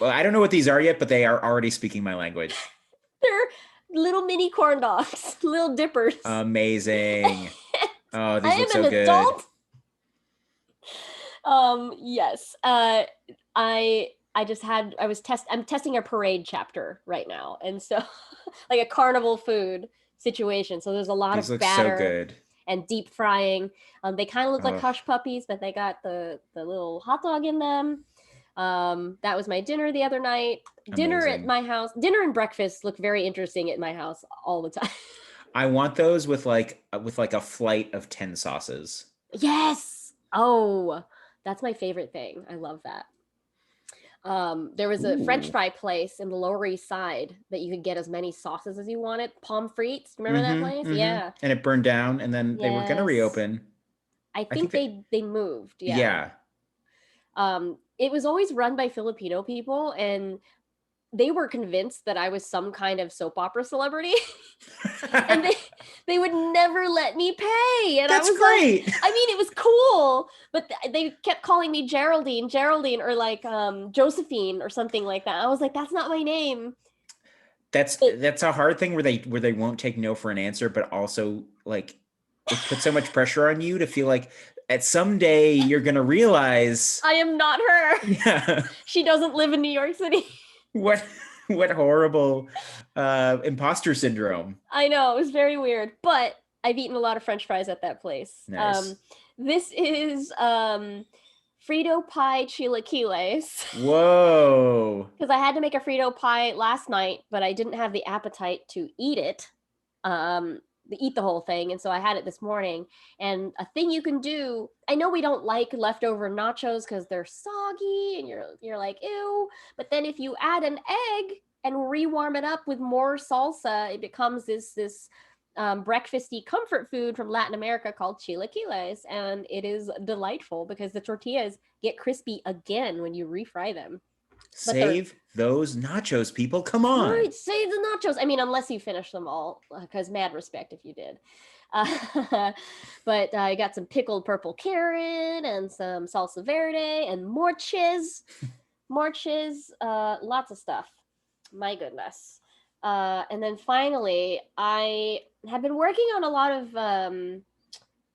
Speaker 2: Well, I don't know what these are yet, but they are already speaking my language.
Speaker 1: They're little mini corn dogs, little dippers.
Speaker 2: Amazing. Oh, these look so good. Adult.
Speaker 1: Yes. I'm testing a parade chapter right now, and so like a carnival food situation. So there's a lot of batter
Speaker 2: so good.
Speaker 1: And deep frying. They kind of look like hush puppies, but they got the little hot dog in them. That was my dinner the other night. Amazing. Dinner at my house. Dinner and breakfast look very interesting at my house all the time.
Speaker 2: I want those with like a flight of 10 sauces.
Speaker 1: Yes. Oh, that's my favorite thing. I love that. There was a French fry place in the Lower East Side that you could get as many sauces as you wanted. Pommes frites. Remember that place? Yeah.
Speaker 2: And it burned down, and then they were going to reopen.
Speaker 1: I think they moved. Yeah. It was always run by Filipino people, and they were convinced that I was some kind of soap opera celebrity. And they would never let me pay. And
Speaker 2: That's
Speaker 1: I was
Speaker 2: great.
Speaker 1: Like, I mean, it was cool, but they kept calling me Geraldine, or like Josephine or something like that. I was like, that's not my name.
Speaker 2: That's a hard thing where they won't take no for an answer, but also like it puts so much pressure on you to feel like at someday you're gonna realize
Speaker 1: I am not her.
Speaker 2: Yeah.
Speaker 1: She doesn't live in New York City.
Speaker 2: What horrible imposter syndrome.
Speaker 1: I know, it was very weird, but I've eaten a lot of French fries at that place.
Speaker 2: Nice.
Speaker 1: This is Frito pie chilaquiles.
Speaker 2: Whoa.
Speaker 1: Because I had to make a Frito pie last night, but I didn't have the appetite to eat it. Eat the whole thing, and so I had it this morning. And a thing you can do, I know we don't like leftover nachos because they're soggy and you're like, ew, but then if you add an egg and rewarm it up with more salsa, it becomes this breakfasty comfort food from Latin America called chilaquiles, and it is delightful because the tortillas get crispy again when you refry them.
Speaker 2: Save those nachos, people. Come on.
Speaker 1: Right, save the nachos. I mean, unless you finish them all, because mad respect if you did. But I got some pickled purple carrot and some salsa verde and more chiz. Lots of stuff. My goodness. And then finally, I have been working on a lot of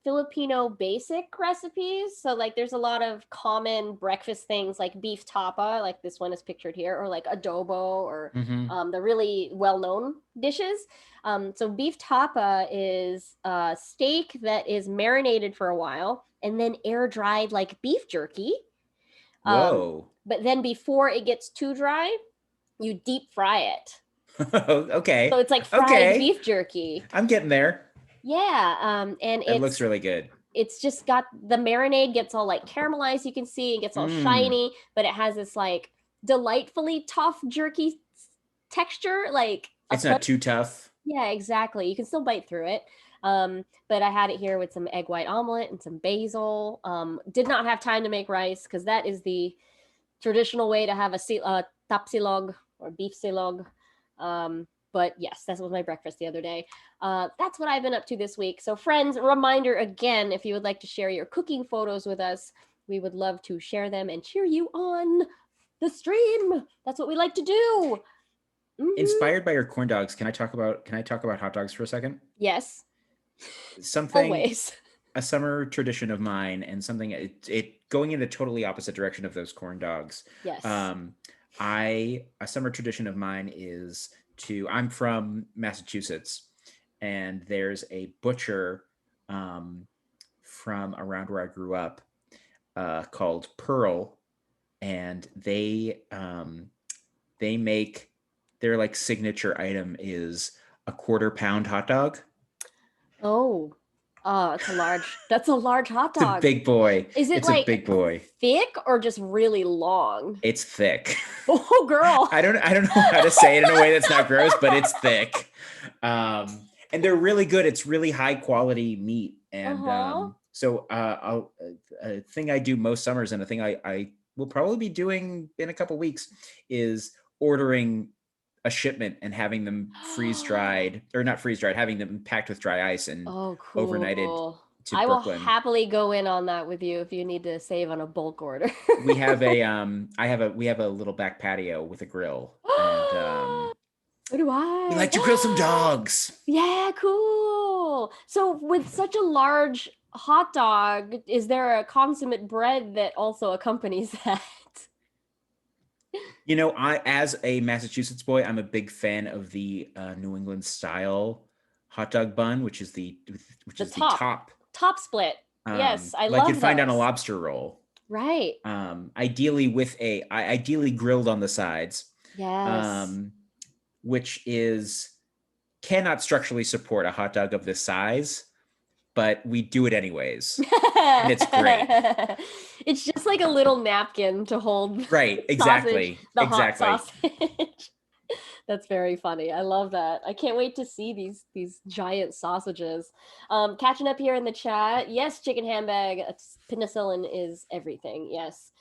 Speaker 1: Filipino basic recipes. So like there's a lot of common breakfast things like beef tapa, like this one is pictured here, or like adobo, or the really well-known dishes. So beef tapa is a steak that is marinated for a while and then air dried like beef jerky.
Speaker 2: Whoa.
Speaker 1: But then before it gets too dry, you deep fry it.
Speaker 2: Okay.
Speaker 1: So it's like fried beef jerky.
Speaker 2: I'm getting there.
Speaker 1: Yeah, and
Speaker 2: it looks really good.
Speaker 1: It's just got the marinade gets all like caramelized, you can see, it gets all shiny, but it has this like delightfully tough jerky texture. Like
Speaker 2: it's not too tough.
Speaker 1: Yeah, exactly. You can still bite through it. But I had it here with some egg white omelet and some basil. Did not have time to make rice because that is the traditional way to have a tapsilog or beef silog. But yes, that was my breakfast the other day. That's what I've been up to this week. So friends, reminder again, if you would like to share your cooking photos with us, we would love to share them and cheer you on the stream. That's what we like to do.
Speaker 2: Inspired by your corn dogs, can I talk about hot dogs for a second?
Speaker 1: Yes.
Speaker 2: Something
Speaker 1: Always.
Speaker 2: A summer tradition of mine, and something it going in the totally opposite direction of those corn dogs.
Speaker 1: Yes.
Speaker 2: A summer tradition of mine is I'm from Massachusetts, and there's a butcher from around where I grew up called Pearl, and they make their like signature item is a 1/4 pound hot dog.
Speaker 1: Oh, that's a large hot dog.
Speaker 2: It's a big boy.
Speaker 1: Is it
Speaker 2: it's
Speaker 1: like
Speaker 2: a big boy,
Speaker 1: thick or just really long?
Speaker 2: It's thick.
Speaker 1: Oh, girl.
Speaker 2: I don't know how to say it in a way that's not gross, but it's thick. And they're really good. It's really high quality meat. And so a thing I do most summers, and a thing I will probably be doing in a couple weeks, is ordering a shipment and having them having them packed with dry ice and overnighted to
Speaker 1: I
Speaker 2: Brooklyn.
Speaker 1: will happily go in on that with you if you need to save on a bulk order.
Speaker 2: We have we have a little back patio with a grill, and
Speaker 1: so do I.
Speaker 2: We like to grill some dogs.
Speaker 1: Yeah, cool. So with such a large hot dog, is there a consummate bread that also accompanies that?
Speaker 2: You know, as a Massachusetts boy, I'm a big fan of the New England style hot dog bun, which is the
Speaker 1: top split. Yes, I love
Speaker 2: like you'd find on a lobster roll.
Speaker 1: Right.
Speaker 2: Ideally ideally grilled on the sides.
Speaker 1: Yes.
Speaker 2: Which cannot structurally support a hot dog of this size, but we do it anyways. And it's great.
Speaker 1: It's just like a little napkin to hold.
Speaker 2: Right, exactly.
Speaker 1: Hot sausage. That's very funny. I love that. I can't wait to see these giant sausages. Catching up here in the chat. Yes, chicken handbag. Penicillin is everything. Yes.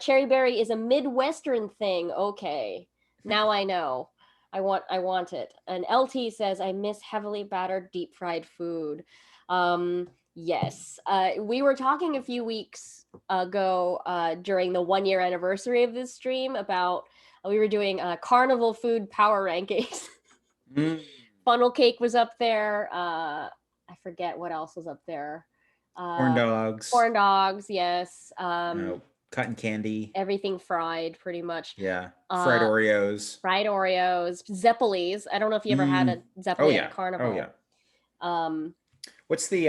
Speaker 1: Cherry berry is a Midwestern thing. Okay. Now I know. I want it. And LT says, I miss heavily battered deep fried food. Yes. We were talking a few weeks ago during the 1-year anniversary of this stream about we were doing carnival food power rankings. Funnel cake was up there. I forget what else was up there.
Speaker 2: Corn dogs,
Speaker 1: yes.
Speaker 2: Cotton candy.
Speaker 1: Everything fried, pretty much.
Speaker 2: Yeah. Fried Oreos.
Speaker 1: Zeppelis. I don't know if you ever had a Zeppeli at a carnival.
Speaker 2: Oh, yeah. What's the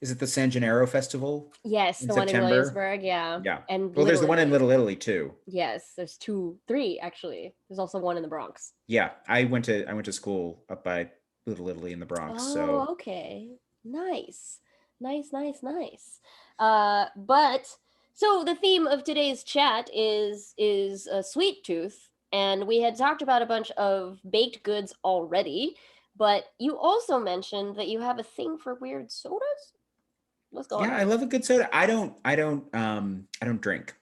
Speaker 2: is it the San Gennaro Festival
Speaker 1: Yes,
Speaker 2: in
Speaker 1: the one in
Speaker 2: September?
Speaker 1: Williamsburg, yeah.
Speaker 2: Yeah.
Speaker 1: And
Speaker 2: Well, there's
Speaker 1: Little
Speaker 2: the one in
Speaker 1: Italy.
Speaker 2: Little Italy too.
Speaker 1: Yes, there's three actually. There's also one in the Bronx.
Speaker 2: Yeah, I went to school up by Little Italy in the Bronx.
Speaker 1: Oh,
Speaker 2: So
Speaker 1: okay. Nice. Nice, nice, nice. But so the theme of today's chat is a sweet tooth, and we had talked about a bunch of baked goods already, but you also mentioned that you have a thing for weird sodas? What's going
Speaker 2: yeah,
Speaker 1: on?
Speaker 2: I love a good soda. I don't drink.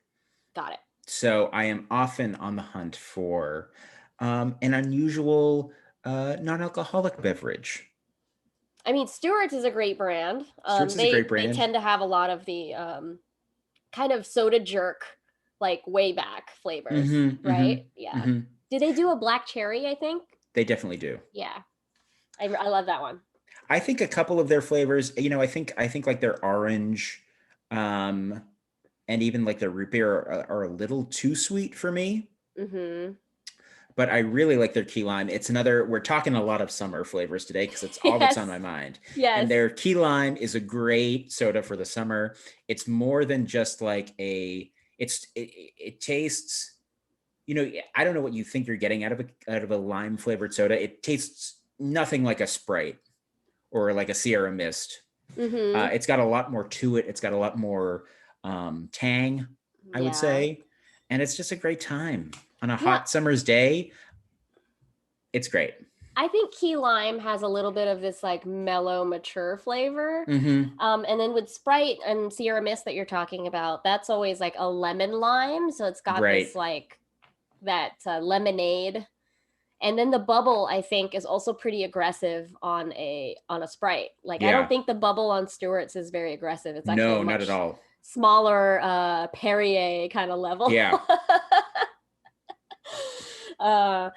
Speaker 1: Got it.
Speaker 2: So I am often on the hunt for an unusual non-alcoholic beverage.
Speaker 1: I mean, Stewart's is a great brand.
Speaker 2: Stewart's is a great
Speaker 1: They
Speaker 2: brand.
Speaker 1: tend to have a lot of the kind of soda jerk, like way back flavors,
Speaker 2: Mm-hmm,
Speaker 1: right?
Speaker 2: mm-hmm,
Speaker 1: Yeah.
Speaker 2: mm-hmm.
Speaker 1: Do they do a black cherry? I think.
Speaker 2: They definitely do.
Speaker 1: Yeah, I love that one.
Speaker 2: I think a couple of their flavors, I think like their orange, um, and even like their root beer are a little too sweet for me.
Speaker 1: Mm-hmm.
Speaker 2: But I really like their key lime. We're talking a lot of summer flavors today because it's all that's on
Speaker 1: Yes.
Speaker 2: my mind. And
Speaker 1: Yes.
Speaker 2: their key lime is a great soda for the summer. It's more than just like it tastes, I don't know what you think you're getting out of a lime flavored soda. It tastes nothing like a Sprite or like a Sierra Mist.
Speaker 1: Mm-hmm.
Speaker 2: It's got a lot more to it. It's got a lot more tang, I would
Speaker 1: Yeah.
Speaker 2: say. And it's just a great time on a
Speaker 1: Yeah.
Speaker 2: hot summer's day. It's great.
Speaker 1: I think key lime has a little bit of this like mellow, mature flavor.
Speaker 2: Mm-hmm.
Speaker 1: And then with Sprite and Sierra Mist that you're talking about, that's always like a lemon lime. So it's got
Speaker 2: Right.
Speaker 1: this like that lemonade. And then the bubble, I think, is also pretty aggressive on a Sprite. Like I don't
Speaker 2: Yeah.
Speaker 1: think the bubble on Stewart's is very aggressive. It's actually
Speaker 2: No,
Speaker 1: a
Speaker 2: not
Speaker 1: much
Speaker 2: at all.
Speaker 1: smaller Perrier kind of level.
Speaker 2: Yeah.
Speaker 1: uh,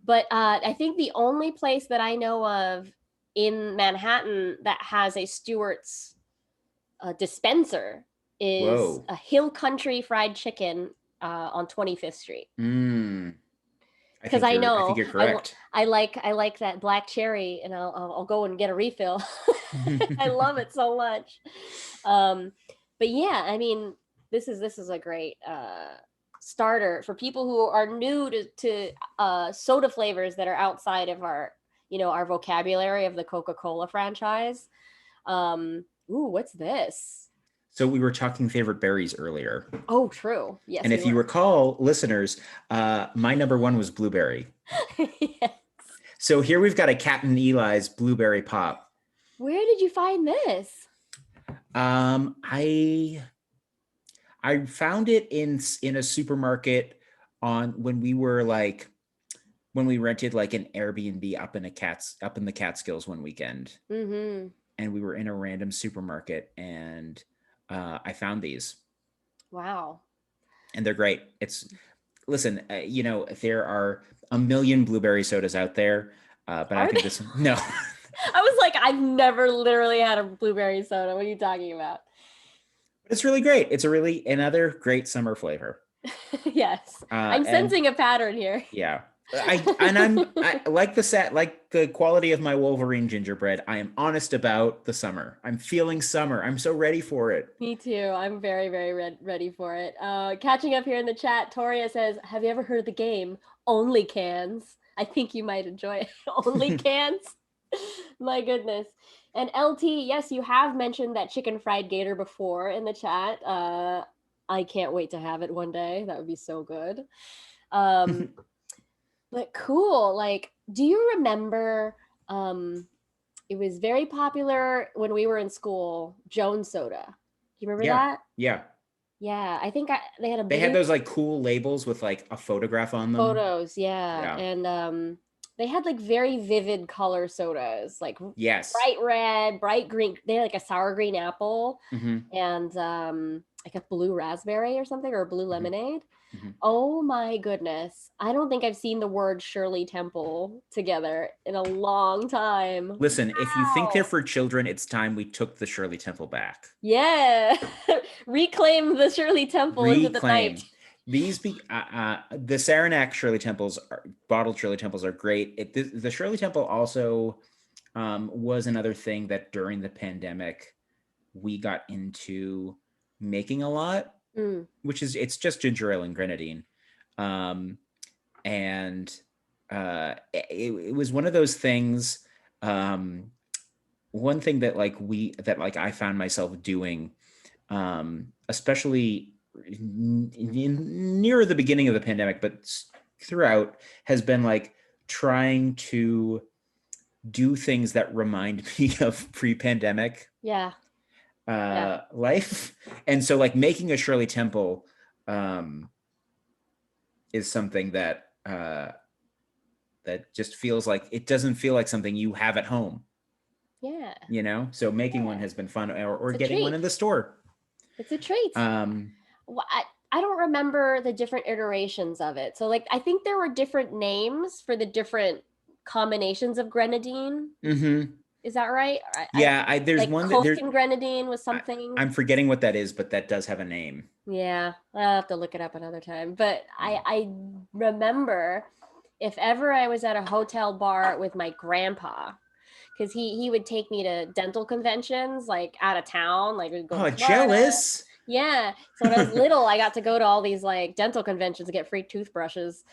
Speaker 1: but I think the only place that I know of in Manhattan that has a Stewart's dispenser is
Speaker 2: Whoa.
Speaker 1: a Hill Country Fried Chicken on 25th Street.
Speaker 2: Mm. I
Speaker 1: Because
Speaker 2: think
Speaker 1: I
Speaker 2: you're I think
Speaker 1: know
Speaker 2: you're correct.
Speaker 1: I like that black cherry, and I'll go and get a refill. I love it so much. But yeah, I mean, this is a great starter for people who are new to soda flavors that are outside of our our vocabulary of the Coca-Cola franchise. Ooh, what's this?
Speaker 2: So we were talking favorite berries earlier.
Speaker 1: Oh, true. Yes,
Speaker 2: And
Speaker 1: we
Speaker 2: if you
Speaker 1: were.
Speaker 2: recall, listeners, my number one was blueberry.
Speaker 1: Yes.
Speaker 2: So here we've got a Captain Eli's blueberry pop.
Speaker 1: Where did you find this?
Speaker 2: I found it in a supermarket when we rented like an Airbnb up in the Catskills one weekend.
Speaker 1: Mm-hmm.
Speaker 2: And we were in a random supermarket, and I found these.
Speaker 1: Wow.
Speaker 2: And they're great. Listen, there are a million blueberry sodas out there, but I think this no.
Speaker 1: I was like, I've never literally had a blueberry soda. What are you talking about?
Speaker 2: It's really great. It's another great summer flavor.
Speaker 1: Yes, I'm sensing a pattern here.
Speaker 2: Yeah. I like the quality of my Wolverine gingerbread. I am honest about the summer. I'm feeling summer. I'm so ready for it.
Speaker 1: Me too. I'm very, very ready for it. Catching up here in the chat, Toria says, have you ever heard of the game Only Cans? I think you might enjoy it. Only Cans? My goodness. And LT, yes, you have mentioned that chicken fried gator before in the chat. I can't wait to have it one day. That would be so good. But cool. Like, do you remember it was very popular when we were in school, Jones soda. Do you remember that?
Speaker 2: Yeah.
Speaker 1: Yeah, I think they had
Speaker 2: They had those like cool labels with like a photograph on them.
Speaker 1: Photos, yeah. And they had like very vivid color sodas, like
Speaker 2: yes,
Speaker 1: bright red, bright green. They had like a sour green apple and like a blue raspberry or something, or a blue lemonade. Mm-hmm. Oh my goodness. I don't think I've seen the word Shirley Temple together in a long time.
Speaker 2: Listen, if you think they're for children, it's time we took the Shirley Temple back.
Speaker 1: Yeah. Reclaim the Shirley Temple into the night.
Speaker 2: The Saranac Shirley Temples, bottled Shirley Temples are great. The Shirley Temple also was another thing that during the pandemic we got into making a lot, which is it's just ginger ale and grenadine. And it was one of those things. One thing that I found myself doing, especially near the beginning of the pandemic, but throughout, has been like trying to do things that remind me of pre-pandemic life. And so like making a Shirley Temple is something that that just feels like it doesn't feel like something you have at home.
Speaker 1: Yeah.
Speaker 2: You know, so making one has been fun, or getting one in the store.
Speaker 1: It's a treat. Well, I don't remember the different iterations of it. So like I think there were different names for the different combinations of grenadine.
Speaker 2: Mm-hmm.
Speaker 1: Is that right?
Speaker 2: Yeah, there's
Speaker 1: like
Speaker 2: one
Speaker 1: Coke and grenadine was something.
Speaker 2: I'm forgetting what that is, but that does have a name.
Speaker 1: Yeah, I'll have to look it up another time. But I remember if ever I was at a hotel bar with my grandpa, because he would take me to dental conventions like out of town, like we'd go to Florida.
Speaker 2: Jealous.
Speaker 1: Yeah. So when I was little, I got to go to all these like dental conventions to get free toothbrushes.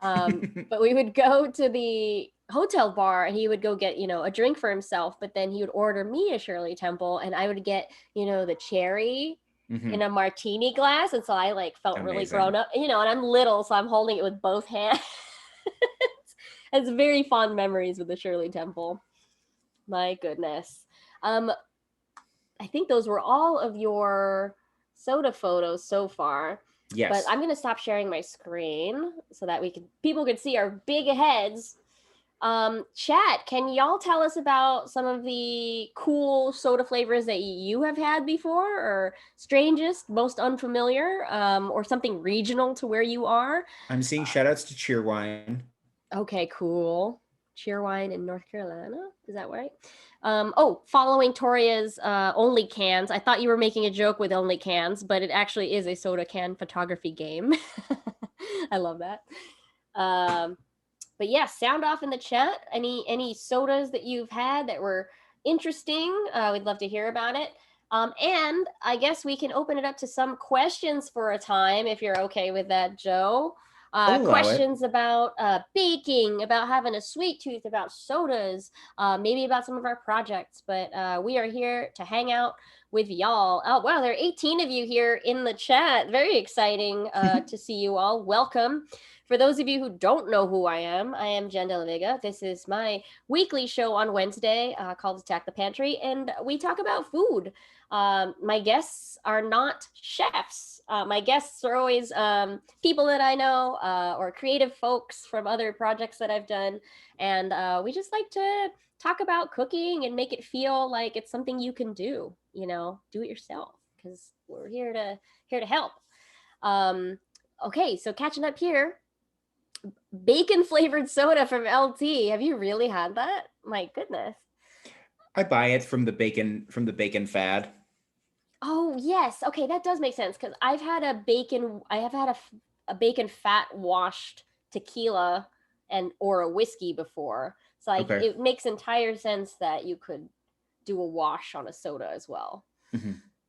Speaker 1: But we would go to the hotel bar and he would go get, a drink for himself, but then he would order me a Shirley Temple and I would get, the cherry in a martini glass. And so I like felt really grown up, and I'm little, so I'm holding it with both hands. It's very fond memories with the Shirley Temple. My goodness. I think those were all of your soda photos so far.
Speaker 2: Yes.
Speaker 1: But I'm going to stop sharing my screen so that people could see our big heads. Chat, can y'all tell us about some of the cool soda flavors that you have had before, or strangest, most unfamiliar, or something regional to where you are?
Speaker 2: I'm seeing shout outs to Cheerwine.
Speaker 1: Okay, cool. Cheerwine in North Carolina. Is that right? Following Toria's Only Cans. I thought you were making a joke with Only Cans, but it actually is a soda can photography game. I love that. But yeah, sound off in the chat. Any sodas that you've had that were interesting? We'd love to hear about it. And I guess we can open it up to some questions for a time, if you're okay with that, Joe. Questions about baking, about having a sweet tooth, about sodas, maybe about some of our projects. But we are here to hang out with y'all. Oh, wow, there are 18 of you here in the chat. Very exciting to see you all. Welcome. For those of you who don't know who I am Jenn Vega. This is my weekly show on Wednesday called Attack the Pantry, and we talk about food. My guests are not chefs. My guests are always people that I know or creative folks from other projects that I've done. And we just like to talk about cooking and make it feel like it's something you can do, do it yourself, because we're here to help. Okay, so catching up here. Bacon flavored soda from LT. Have you really had that? My goodness.
Speaker 2: I buy it from the bacon fad.
Speaker 1: Oh yes, okay, that does make sense, because I have had a bacon fat washed tequila or a whiskey before, so it makes entire sense that you could do a wash on a soda as well.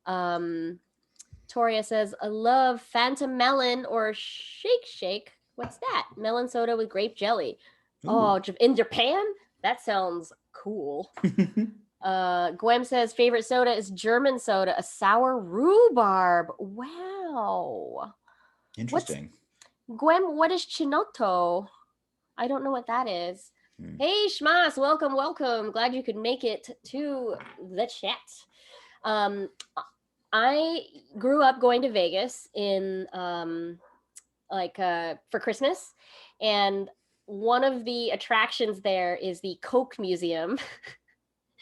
Speaker 1: Toria says, I love Phantom Melon or Shake. What's that? Melon soda with grape jelly. Ooh. Oh, in Japan? That sounds cool. Gwem says favorite soda is German soda, a sour rhubarb. Wow.
Speaker 2: Interesting.
Speaker 1: Gwem, what is Chinotto? I don't know what that is. Hey, Shmas, welcome. Glad you could make it to the chat. I grew up going to Vegas in for Christmas, and one of the attractions there is the Coke Museum.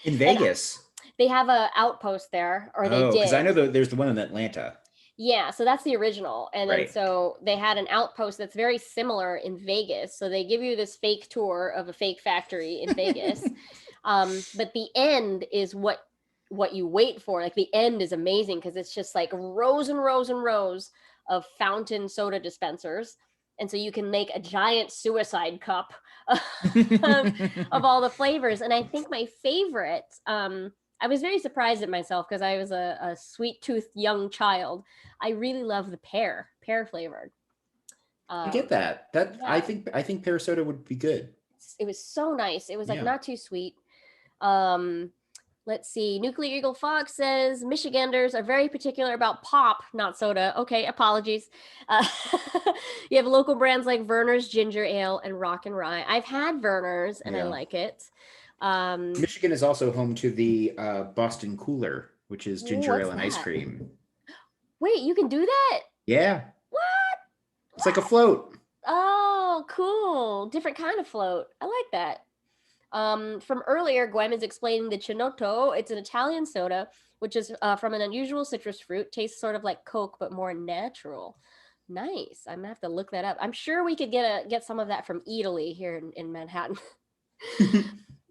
Speaker 2: In Vegas?
Speaker 1: They have an outpost there, or they did.
Speaker 2: Because I know there's the one in Atlanta.
Speaker 1: Yeah, so that's the original. And then so they had an outpost that's very similar in Vegas. So they give you this fake tour of a fake factory in Vegas. But the end is what you wait for. Like the end is amazing because it's just like rows and rows and rows of fountain soda dispensers. And so you can make a giant suicide cup of all the flavors. And I think my favorite, I was very surprised at myself because I was a sweet-toothed young child. I really love the pear flavored.
Speaker 2: I get that. Yeah. I think pear soda would be good.
Speaker 1: It was so nice. It was like not too sweet. Let's see. Nuclear Eagle Fox says Michiganders are very particular about pop, not soda. Okay, apologies. You have local brands like Verner's Ginger Ale and Rock and Rye. I've had Verner's and I like it.
Speaker 2: Michigan is also home to the Boston Cooler, which is ginger ale and ice cream.
Speaker 1: Wait, you can do that?
Speaker 2: Yeah.
Speaker 1: What?
Speaker 2: It's like a float.
Speaker 1: Oh, cool. Different kind of float. I like that. From earlier, Gwen is explaining the Chinotto. It's an Italian soda, which is from an unusual citrus fruit. Tastes sort of like Coke, but more natural. Nice. I'm gonna have to look that up. I'm sure we could get some of that from Italy here in Manhattan.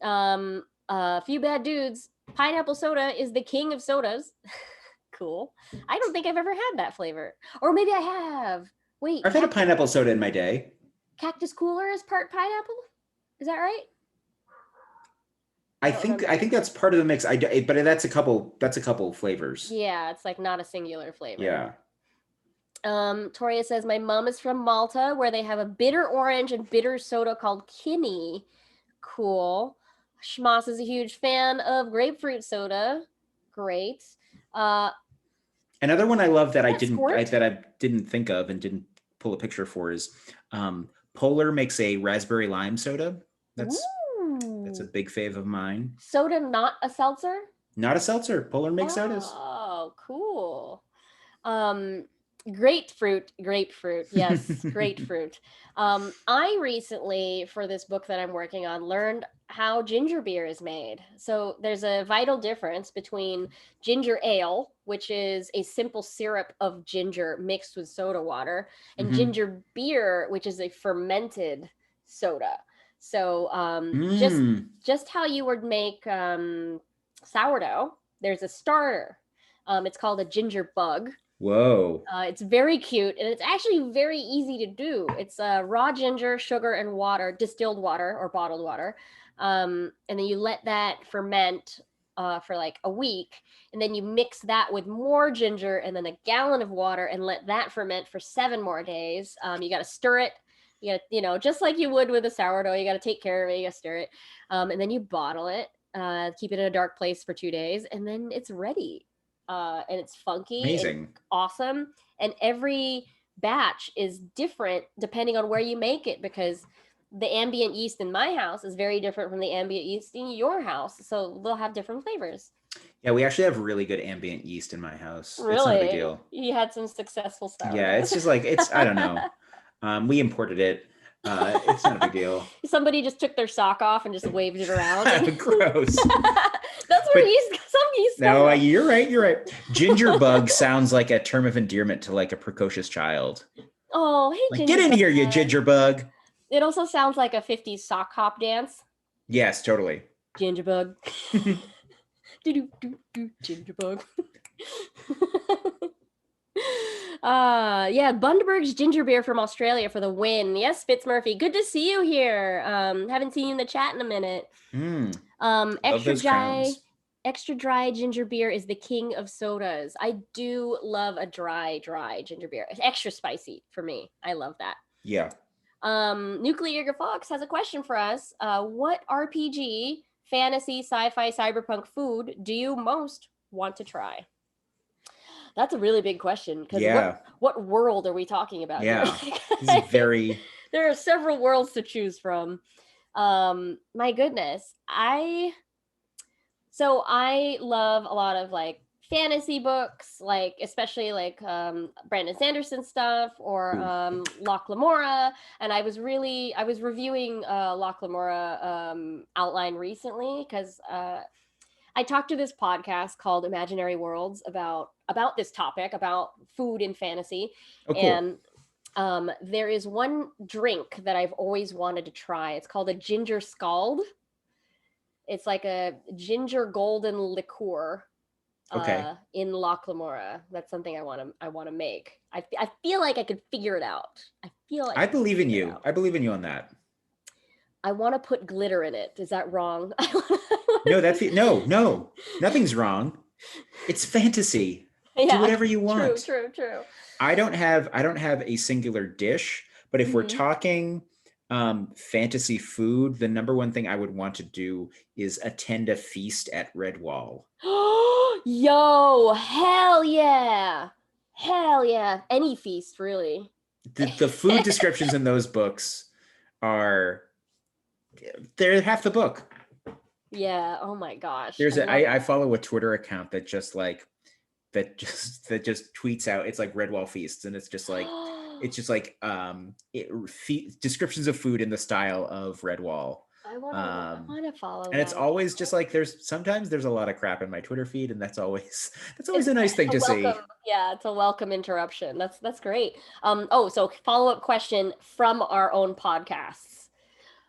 Speaker 1: A few bad dudes. Pineapple soda is the king of sodas. Cool. I don't think I've ever had that flavor, or maybe I have. Wait,
Speaker 2: I've had a pineapple soda in my day.
Speaker 1: Cactus Cooler is part pineapple. Is that right?
Speaker 2: I think that's part of the mix. But that's a couple flavors.
Speaker 1: Yeah, it's like not a singular flavor.
Speaker 2: Yeah.
Speaker 1: Toria says my mom is from Malta, where they have a bitter orange and bitter soda called Kinney. Cool. Schmoss is a huge fan of grapefruit soda. Great.
Speaker 2: Another one I love that I didn't think of and didn't pull a picture for is Polar makes a raspberry lime soda. That's a big fave of mine.
Speaker 1: Soda, not a seltzer?
Speaker 2: Not a seltzer. Polar makes sodas.
Speaker 1: Oh, cool. Grapefruit. Yes, grapefruit. I recently, for this book that I'm working on, learned how ginger beer is made. So there's a vital difference between ginger ale, which is a simple syrup of ginger mixed with soda water, and ginger beer, which is a fermented soda. So just how you would make sourdough, there's a starter. It's called a ginger bug.
Speaker 2: Whoa.
Speaker 1: It's very cute, and it's actually very easy to do. It's raw ginger, sugar, and water, distilled water or bottled water. And then you let that ferment for like a week, and then you mix that with more ginger and then a gallon of water and let that ferment for 7 more days. You got to stir it. You got to, just like you would with a sourdough, you got to take care of it. You got to stir it. And then you bottle it, keep it in a dark place for 2 days, and then it's ready. And it's funky.
Speaker 2: Amazing.
Speaker 1: And awesome. And every batch is different depending on where you make it, because the ambient yeast in my house is very different from the ambient yeast in your house. So they'll have different flavors.
Speaker 2: Yeah, we actually have really good ambient yeast in my house.
Speaker 1: Really?
Speaker 2: It's not a big deal.
Speaker 1: You had some successful stuff.
Speaker 2: Yeah, it's just like, I don't know. We imported it. It's not a big deal.
Speaker 1: Somebody just took their sock off and just waved it around.
Speaker 2: Gross.
Speaker 1: That's where some yeast.
Speaker 2: No, you're right. Ginger bug sounds like a term of endearment to like a precocious child.
Speaker 1: Oh, hey,
Speaker 2: like, get in here, you ginger bug.
Speaker 1: It also sounds like a 50s sock hop dance.
Speaker 2: Yes, totally.
Speaker 1: Ginger bug. Ginger bug. Yeah, Bundaberg's ginger beer from Australia for the win. Yes, Fitzmurphy, good to see you here. Haven't seen you in the chat in a minute. Extra dry ginger beer is the king of sodas. I do love a dry ginger beer. It's extra spicy for me. I love that.
Speaker 2: Yeah.
Speaker 1: Nuclear Fox has a question for us. What RPG, fantasy, sci-fi, cyberpunk food do you most want to try? That's a really big question, because what world are we talking about?
Speaker 2: Yeah, this is very.
Speaker 1: There are several worlds to choose from. My goodness, I love a lot of like fantasy books, like especially like Brandon Sanderson stuff or Locke Lamora. And I was reviewing Locke Lamora outline recently because I talked to this podcast called Imaginary Worlds about this topic, about food in fantasy. Oh, cool. And there is one drink that I've always wanted to try. It's called a ginger scald. It's like a ginger golden liqueur in Locke Lamora. That's something I want to make. I feel like I could figure it out. I feel like
Speaker 2: I believe in you.
Speaker 1: out.
Speaker 2: I believe in you on that.
Speaker 1: I want to put glitter in it. Is that wrong?
Speaker 2: No, no, nothing's wrong. It's fantasy. Do
Speaker 1: Yeah,
Speaker 2: whatever you
Speaker 1: true,
Speaker 2: want.
Speaker 1: true, true.
Speaker 2: I don't have a singular dish, but if we're talking fantasy food, the number one thing I would want to do is attend a feast at Redwall.
Speaker 1: Yo, hell yeah. Hell yeah. Any feast, really.
Speaker 2: The food descriptions in those books they're half the book.
Speaker 1: Yeah, oh my gosh.
Speaker 2: I follow a Twitter account that just tweets out, it's like Redwall feasts, and it's just like descriptions of food in the style of Redwall.
Speaker 1: I want to follow
Speaker 2: and
Speaker 1: that.
Speaker 2: It's always just like sometimes there's a lot of crap in my Twitter feed, and that's always a nice thing to see.
Speaker 1: Yeah, it's a welcome interruption. That's great. So follow-up question from our own podcasts.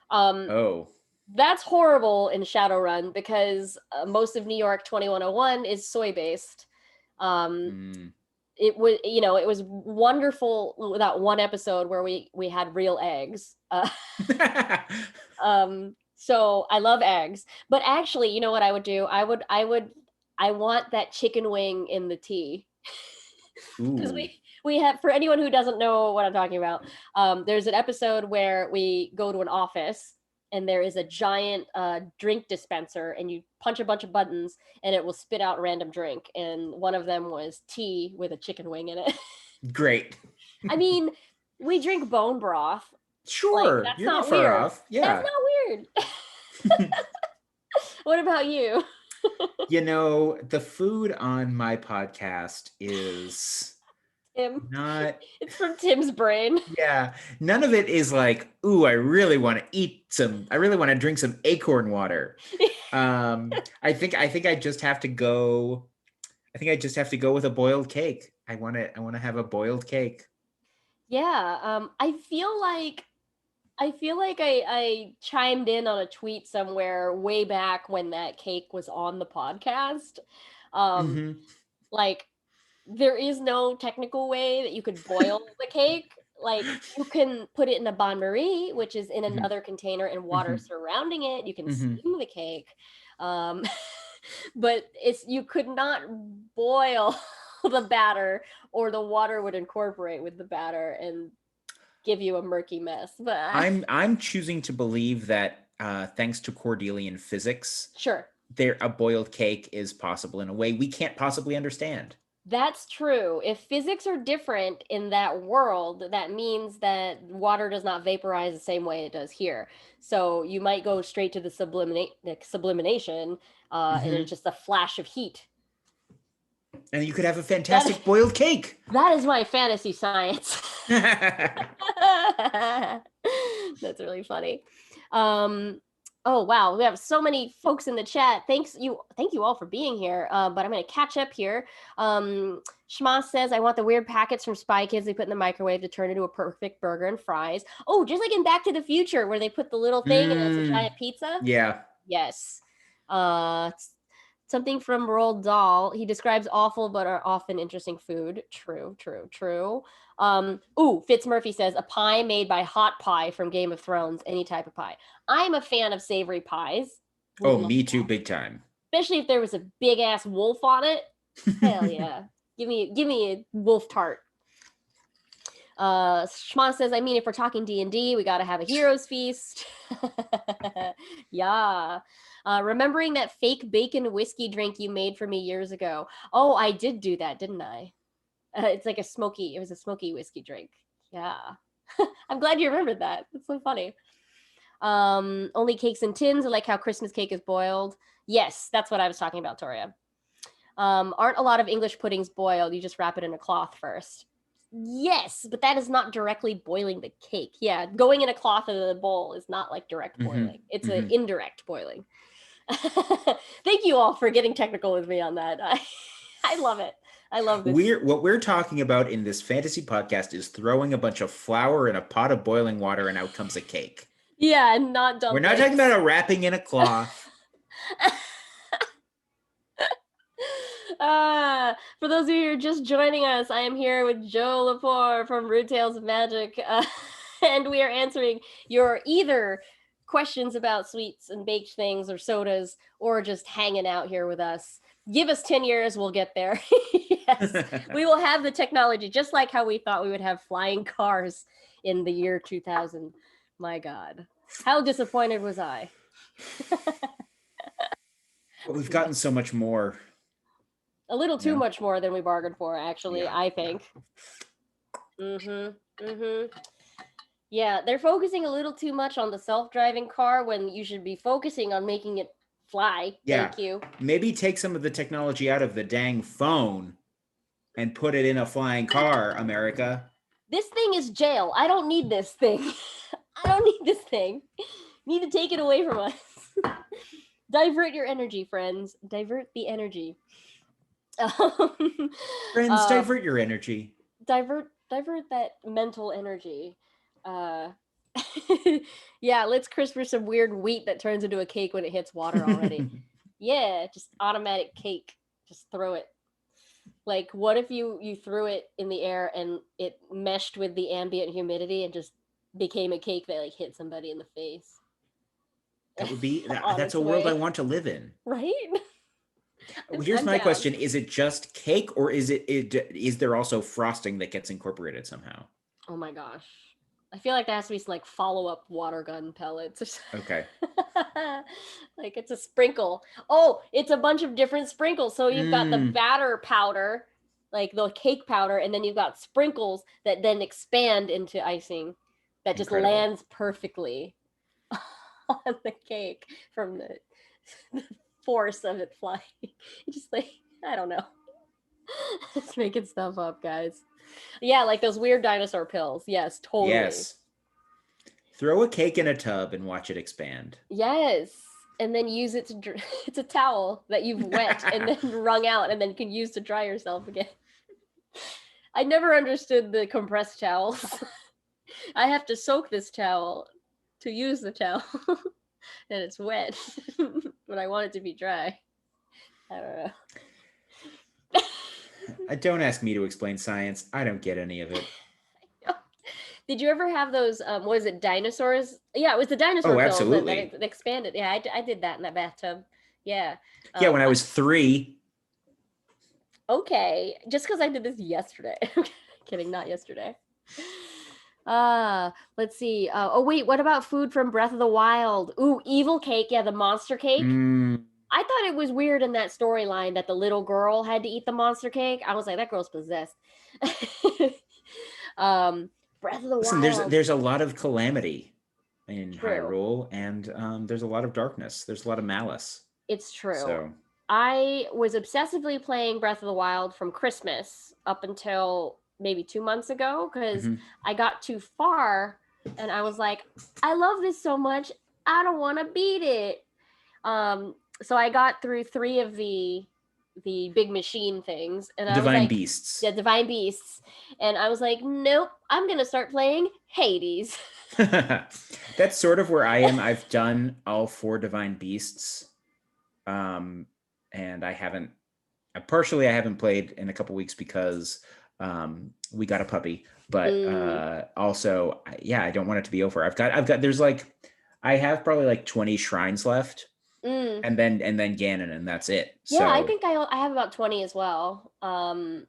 Speaker 1: That's horrible in Shadowrun because most of New York 2101 is soy based. It was wonderful that one episode where we had real eggs. So I love eggs, but actually, you know what I would do? I want that chicken wing in the tea. Because we have, for anyone who doesn't know what I'm talking about, there's an episode where we go to an office and there is a giant drink dispenser, and you punch a bunch of buttons and it will spit out a random drink. And one of them was tea with a chicken wing in it.
Speaker 2: Great.
Speaker 1: I mean, we drink bone broth.
Speaker 2: Sure. That's You're not far off. Yeah.
Speaker 1: That's not weird. What about you?
Speaker 2: The food on my podcast is
Speaker 1: Tim.
Speaker 2: Not.
Speaker 1: It's from Tim's brain.
Speaker 2: Yeah. None of it is like, ooh, I really want to drink some acorn water. I think I just have to go. I think I just have to go with a boiled cake. I want to have a boiled cake.
Speaker 1: Yeah. I feel like I chimed in on a tweet somewhere way back when that cake was on the podcast. Like, there is no technical way that you could boil the cake. Like, you can put it in a bain-marie, which is in another container, and water surrounding it. You can steam the cake. But you could not boil the batter, or the water would incorporate with the batter and give you a murky mess. But
Speaker 2: I'm choosing to believe that thanks to Cordelian physics,
Speaker 1: sure,
Speaker 2: a boiled cake is possible in a way we can't possibly understand.
Speaker 1: That's true. If physics are different in that world, that means that water does not vaporize the same way it does here. So you might go straight to the sublimation, and it's just a flash of heat.
Speaker 2: And you could have a fantastic boiled cake.
Speaker 1: That is my fantasy science. That's really funny. Oh, wow. We have so many folks in the chat. Thank you all for being here. But I'm going to catch up here. Shma says, I want the weird packets from Spy Kids they put in the microwave to turn into a perfect burger and fries. Oh, just like in Back to the Future, where they put the little thing and it's a giant pizza.
Speaker 2: Yeah.
Speaker 1: Yes. Something from Roald Dahl. He describes awful but are often interesting food. True. Fitz Murphy says, a pie made by Hot Pie from Game of Thrones. Any type of pie. I'm a fan of savory pies.
Speaker 2: Me too, big time.
Speaker 1: Especially if there was a big ass wolf on it. Hell yeah. Give me a wolf tart. Shma says, I mean, if we're talking D&D, we got to have a hero's feast. Yeah. Remembering that fake bacon whiskey drink you made for me years ago. Oh, I did do that, didn't I? It's like it was a smoky whiskey drink. Yeah. I'm glad you remembered that. That's so funny. Only cakes in tins, like how Christmas cake is boiled. Yes, that's what I was talking about, Toria. Aren't a lot of English puddings boiled? You just wrap it in a cloth first. Yes, but that is not directly boiling the cake. Yeah, going in a cloth in the bowl is not like direct boiling. It's an indirect boiling. Thank you all for getting technical with me on that. I love it. I love this.
Speaker 2: What we're talking about in this fantasy podcast is throwing a bunch of flour in a pot of boiling water and out comes a cake.
Speaker 1: Yeah, and not dumplings.
Speaker 2: We're not talking about a wrapping in a cloth.
Speaker 1: For those of you who are just joining us, I am here with Joe Lepore from Rude Tales of Magic, and we are answering your either questions about sweets and baked things or sodas, or just hanging out here with us. Give us 10 years, we'll get there. Yes, we will have the technology, just like how we thought we would have flying cars in the year 2000. My God, how disappointed was I?
Speaker 2: But we've gotten so much more.
Speaker 1: A little too much more than we bargained for, actually,
Speaker 2: Yeah.
Speaker 1: I think. Yeah, they're focusing a little too much on the self-driving car when you should be focusing on making it fly.
Speaker 2: Yeah.
Speaker 1: Thank you.
Speaker 2: Maybe take some of the technology out of the dang phone and put it in a flying car, America.
Speaker 1: This thing is jail. I don't need this thing. I don't need this thing. Need to take it away from us. Divert your energy, friends. Divert the energy.
Speaker 2: Friends, divert your energy.
Speaker 1: Divert that mental energy. Yeah, let's CRISPR some weird wheat that turns into a cake when it hits water already. Yeah, just automatic cake. Just throw it. Like, what if you threw it in the air and it meshed with the ambient humidity and just became a cake that like hit somebody in the face?
Speaker 2: That would be that's a world I want to live in.
Speaker 1: Right?
Speaker 2: Here's my question: is it just cake, or is there also frosting that gets incorporated somehow?
Speaker 1: Oh my gosh, I feel like there has to be some like follow-up water gun pellets.
Speaker 2: Okay.
Speaker 1: Like it's a sprinkle. Oh, it's a bunch of different sprinkles. So you've got the batter powder, like the cake powder, and then you've got sprinkles that then expand into icing that just lands perfectly on the cake from the force of it flying. Just like, I don't know. Just making stuff up, guys. Yeah, like those weird dinosaur pills. Yes, totally.
Speaker 2: Yes. Throw a cake in a tub and watch it expand.
Speaker 1: Yes. And then use it to it's a towel that you've wet and then wrung out and then can use to dry yourself again. I never understood the compressed towels. I have to soak this towel to use the towel. And it's wet. But I want it to be dry. I don't know.
Speaker 2: Don't ask me to explain science. I don't get any of it.
Speaker 1: Did you ever have those, what is it, dinosaurs? Yeah, it was the dinosaur pills
Speaker 2: absolutely.
Speaker 1: that expanded. Yeah, I did that in that bathtub. Yeah.
Speaker 2: Yeah, when I was 3.
Speaker 1: Okay, just because I did this yesterday. Kidding, not yesterday. Let's see. Oh, wait, what about food from Breath of the Wild? Ooh, evil cake. Yeah, the monster cake. I thought it was weird in that storyline that the little girl had to eat the monster cake. I was like, that girl's possessed. Breath of the Wild.
Speaker 2: There's a lot of calamity in Hyrule, and there's a lot of darkness. There's a lot of malice.
Speaker 1: It's true.
Speaker 2: So
Speaker 1: I was obsessively playing Breath of the Wild from Christmas up until maybe 2 months ago because I got too far and I was like, I love this so much, I don't want to beat it. So I got through 3 of the big machine things, and
Speaker 2: Divine Beasts.
Speaker 1: Yeah, Divine Beasts. And I was like, nope, I'm gonna start playing Hades.
Speaker 2: That's sort of where I am. I've done all 4 Divine Beasts, and I haven't played in a couple weeks because we got a puppy, but also I don't want it to be over. I have probably like 20 shrines left. And then Ganon, and that's it.
Speaker 1: Yeah, so I think I have about 20 as well. And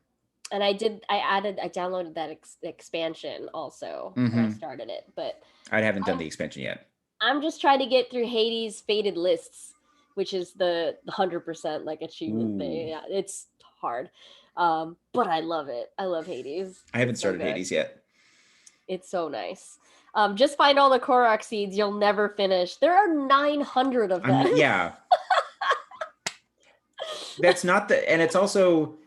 Speaker 1: I downloaded that expansion also when I started it, but
Speaker 2: I haven't done the expansion yet.
Speaker 1: I'm just trying to get through Hades' Fated Lists, which is the 100% like achievement thing. Yeah, it's hard, but I love it. I love Hades.
Speaker 2: I haven't started Hades yet.
Speaker 1: It's so nice. Just find all the Korok seeds. You'll never finish. There are 900 of them.
Speaker 2: Yeah. That's not and it's also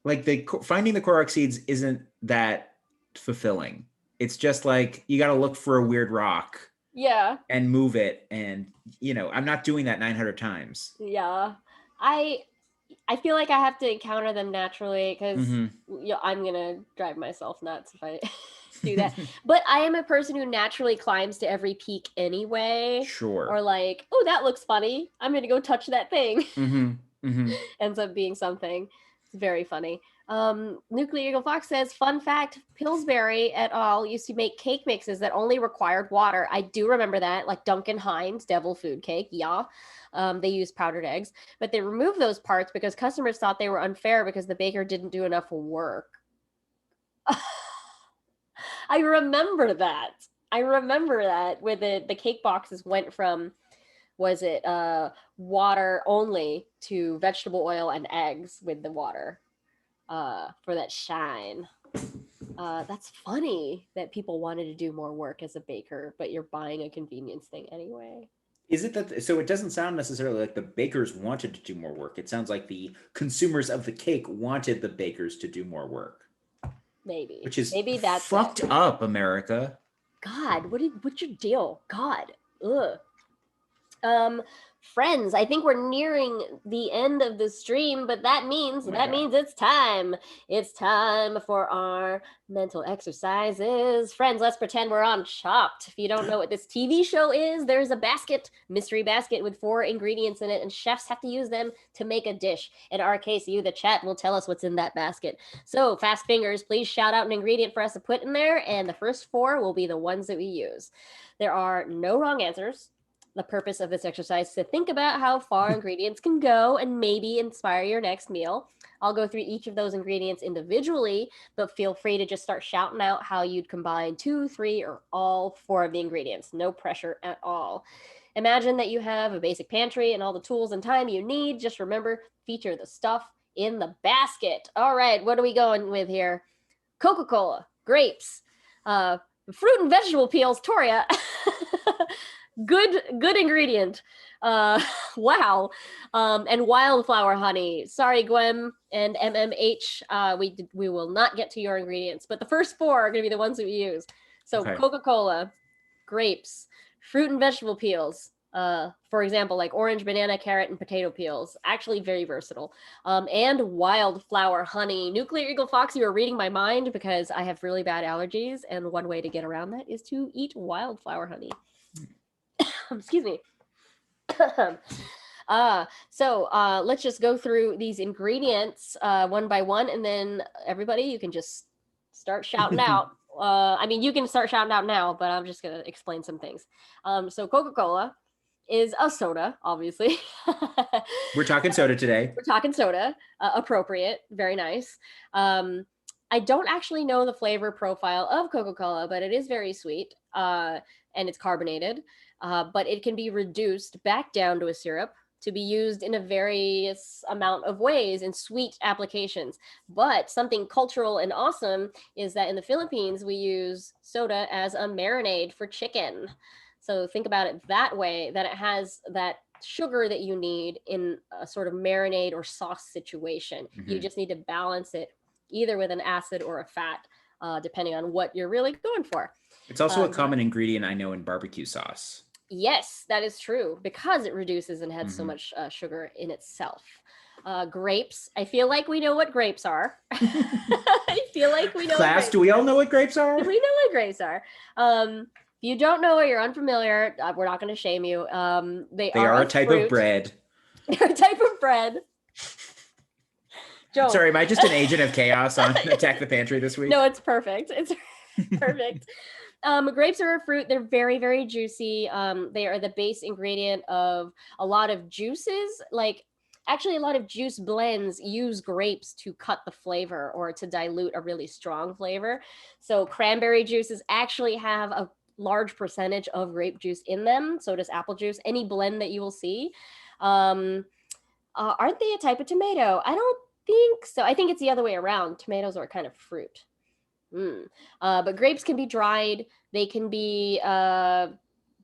Speaker 2: like finding the Korok seeds isn't that fulfilling. It's just like, you got to look for a weird rock.
Speaker 1: Yeah. And
Speaker 2: move it. And, I'm not doing that 900 times.
Speaker 1: Yeah. I feel like I have to encounter them naturally because I'm going to drive myself nuts if I do that. But I am a person who naturally climbs to every peak anyway.
Speaker 2: Sure.
Speaker 1: Or like, oh, that looks funny, I'm going to go touch that thing. ends up being something. It's very funny. Nuclear Eagle Fox says, fun fact, Pillsbury et al. Used to make cake mixes that only required water. I do remember that, like Duncan Hines devil food cake. Yeah. They used powdered eggs, but they removed those parts because customers thought they were unfair because the baker didn't do enough work. I remember that. Where the cake boxes went from, was it water only to vegetable oil and eggs with the water for that shine. That's funny that people wanted to do more work as a baker, but you're buying a convenience thing anyway.
Speaker 2: Is it that? So it doesn't sound necessarily like the bakers wanted to do more work. It sounds like the consumers of the cake wanted the bakers to do more work.
Speaker 1: Maybe.
Speaker 2: Which is
Speaker 1: maybe that's
Speaker 2: fucked up, America.
Speaker 1: God, what's your deal? God. Ugh. Friends, I think we're nearing the end of the stream, but that means it's time. It's time for our mental exercises. Friends, let's pretend we're on Chopped. If you don't know what this TV show is, there's a mystery basket with 4 ingredients in it, and chefs have to use them to make a dish. In our case, you, the chat, will tell us what's in that basket. So, fast fingers, please shout out an ingredient for us to put in there, and the first 4 will be the ones that we use. There are no wrong answers. The purpose of this exercise is to think about how far ingredients can go and maybe inspire your next meal. I'll go through each of those ingredients individually, but feel free to just start shouting out how you'd combine 2, 3, or all 4 of the ingredients. No pressure at all. Imagine that you have a basic pantry and all the tools and time you need. Just remember, feature the stuff in the basket. All right, what are we going with here? Coca-Cola, grapes, fruit and vegetable peels, Toria. Good ingredient. Wow. And wildflower honey. Sorry, Gwem and MMH. We will not get to your ingredients, but the first 4 are going to be the ones that we use. So okay. Coca-Cola, grapes, fruit and vegetable peels. For example, like orange, banana, carrot, and potato peels. Actually very versatile. And wildflower honey. Nuclear Eagle Fox, you are reading my mind because I have really bad allergies, and one way to get around that is to eat wildflower honey. Excuse me. So let's just go through these ingredients one by one, and then everybody, you can just start shouting out. I mean, you can start shouting out now, but I'm just going to explain some things. So Coca-Cola is a soda, obviously.
Speaker 2: We're talking soda today.
Speaker 1: We're talking soda. Appropriate. Very nice. I don't actually know the flavor profile of Coca-Cola, but it is very sweet, and it's carbonated. But it can be reduced back down to a syrup to be used in a various amount of ways in sweet applications. But something cultural and awesome is that in the Philippines, we use soda as a marinade for chicken. So think about it that way, that it has that sugar that you need in a sort of marinade or sauce situation. Mm-hmm. You just need to balance it either with an acid or a fat, depending on what you're really going for.
Speaker 2: It's also a common ingredient, I know, in barbecue sauce.
Speaker 1: Yes, that is true, because it reduces and has so much sugar in itself. Grapes. I feel like we know what grapes are. I feel like we know.
Speaker 2: Class, do we all know what grapes are?
Speaker 1: We know what grapes are. If you don't know or you're unfamiliar, we're not going to shame you. They are a type of bread. They're a type of bread.
Speaker 2: Joe. Sorry, am I just an agent of chaos on Attack the Pantry this week?
Speaker 1: No, it's perfect. It's perfect. Grapes are a fruit. They're very, very juicy. They are the base ingredient of a lot of juices. Like, actually, a lot of juice blends use grapes to cut the flavor or to dilute a really strong flavor. So cranberry juices actually have a large percentage of grape juice in them. So does apple juice. Any blend that you will see. Aren't they a type of tomato? I don't think so. I think it's the other way around. Tomatoes are kind of fruit. But grapes can be dried. They can be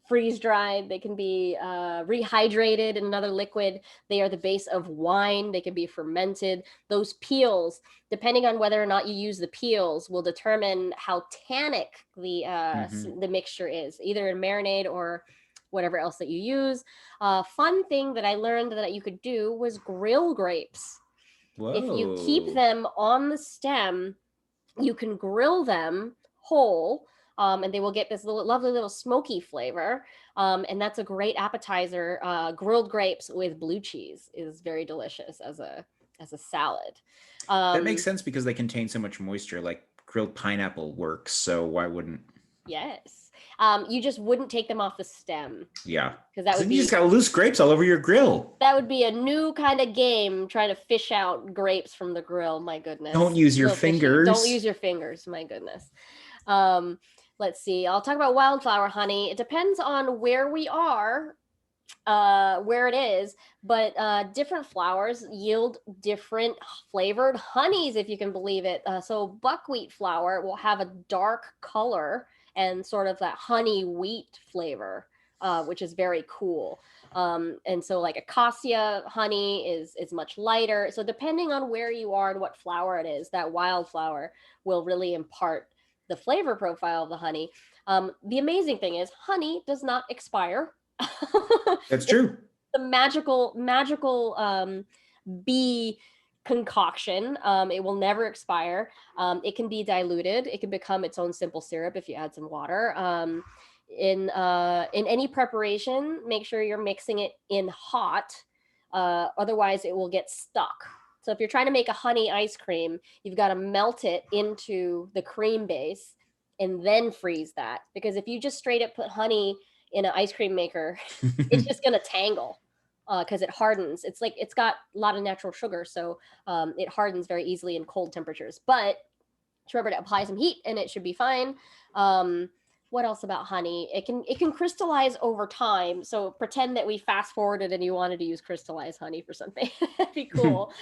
Speaker 1: freeze dried. They can be rehydrated in another liquid. They are the base of wine. They can be fermented. Those peels, depending on whether or not you use the peels, will determine how tannic the mixture is, either in marinade or whatever else that you use. Fun thing that I learned that you could do was grill grapes. Whoa. If you keep them on the stem, you can grill them whole and they will get this lovely little smoky flavor. And that's a great appetizer. Grilled grapes with blue cheese is very delicious as a salad.
Speaker 2: That makes sense because they contain so much moisture. Like grilled pineapple works, so why wouldn't?
Speaker 1: Yes. You just wouldn't take them off the stem.
Speaker 2: Yeah.
Speaker 1: Because that would be,
Speaker 2: you just got loose grapes all over your grill.
Speaker 1: That would be a new kind of game, trying to fish out grapes from the grill. My goodness.
Speaker 2: Don't use your fingers.
Speaker 1: Don't use your fingers. My goodness. Let's see. I'll talk about wildflower honey. It depends on where we are, where it is, but different flowers yield different flavored honeys, if you can believe it. So buckwheat flower will have a dark color and sort of that honey wheat flavor, which is very cool. And so like acacia honey is much lighter. So depending on where you are and what flower it is, that wildflower will really impart the flavor profile of the honey. The amazing thing is honey does not expire.
Speaker 2: That's true.
Speaker 1: The magical bee concoction. It will never expire. It can be diluted. It can become its own simple syrup if you add some water. In any preparation, make sure you're mixing it in hot. Otherwise, it will get stuck. So if you're trying to make a honey ice cream, you've got to melt it into the cream base and then freeze that. Because if you just straight up put honey in an ice cream maker, it's just going to tangle. Because it hardens. It's like it's got a lot of natural sugar, so it hardens very easily in cold temperatures. But just remember to apply some heat, and it should be fine. What else about honey? It can crystallize over time. So pretend that we fast forwarded and you wanted to use crystallized honey for something. That'd be cool.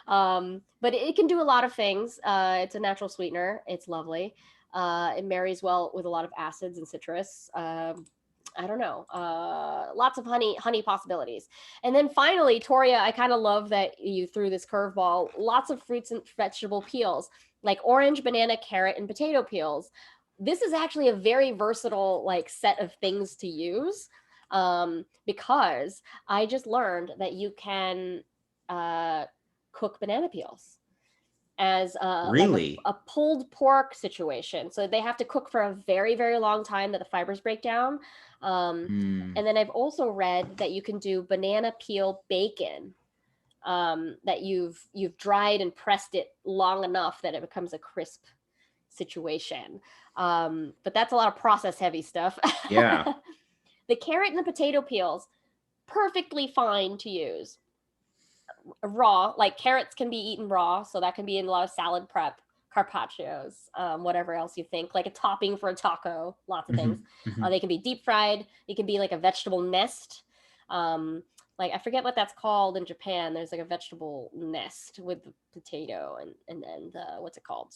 Speaker 1: But it can do a lot of things. It's a natural sweetener. It's lovely. It marries well with a lot of acids and citrus. I don't know, lots of honey possibilities. And then finally, Toria, I kind of love that you threw this curveball, lots of fruits and vegetable peels, like orange, banana, carrot, and potato peels. This is actually a very versatile like set of things to use, because I just learned that you can cook banana peels as
Speaker 2: really?
Speaker 1: like a pulled pork situation. So they have to cook for a very, very long time that the fibers break down. And then I've also read that you can do banana peel bacon, that you've dried and pressed it long enough that it becomes a crisp situation. But that's a lot of process heavy stuff.
Speaker 2: Yeah.
Speaker 1: The carrot and the potato peels, perfectly fine to use raw. Like carrots can be eaten raw, so that can be in a lot of salad prep, carpaccios, whatever else you think, like a topping for a taco, lots of things. They can be deep fried. It can be like a vegetable nest. Like I forget what that's called in Japan. There's like a vegetable nest with potato and what's it called?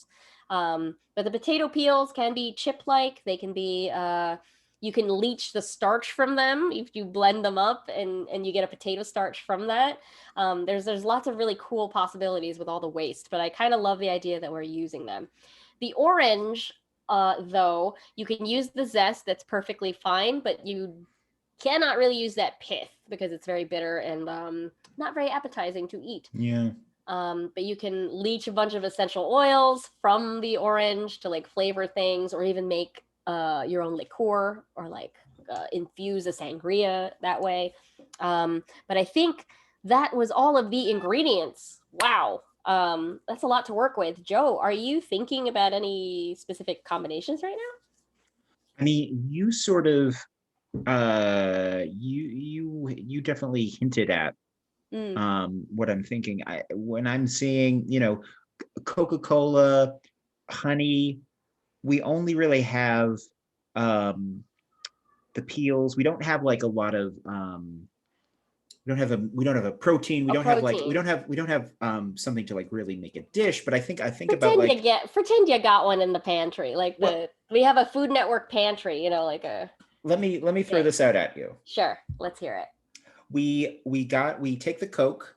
Speaker 1: But the potato peels can be chip-like. They can be you can leach the starch from them if you blend them up and you get a potato starch from that. There's lots of really cool possibilities with all the waste, but I kind of love the idea that we're using them. The orange, though, you can use the zest. That's perfectly fine, but you cannot really use that pith because it's very bitter and not very appetizing to eat.
Speaker 2: Yeah.
Speaker 1: But you can leach a bunch of essential oils from the orange to like flavor things, or even make your own liqueur, or like infuse a sangria that way. But I think that was all of the ingredients. Wow. That's a lot to work with. Joe, are you thinking about any specific combinations right now?
Speaker 2: I mean, you sort of you definitely hinted at what I'm thinking. When I'm seeing, Coca-Cola, honey, we only really have the peels. We don't have like a lot of we don't have a protein. We don't have something to like really make a dish. But I think about like
Speaker 1: pretend you got one in the pantry. Like we have a Food Network pantry, like a.
Speaker 2: Let me throw this out at you.
Speaker 1: Sure, let's hear it.
Speaker 2: We take the Coke,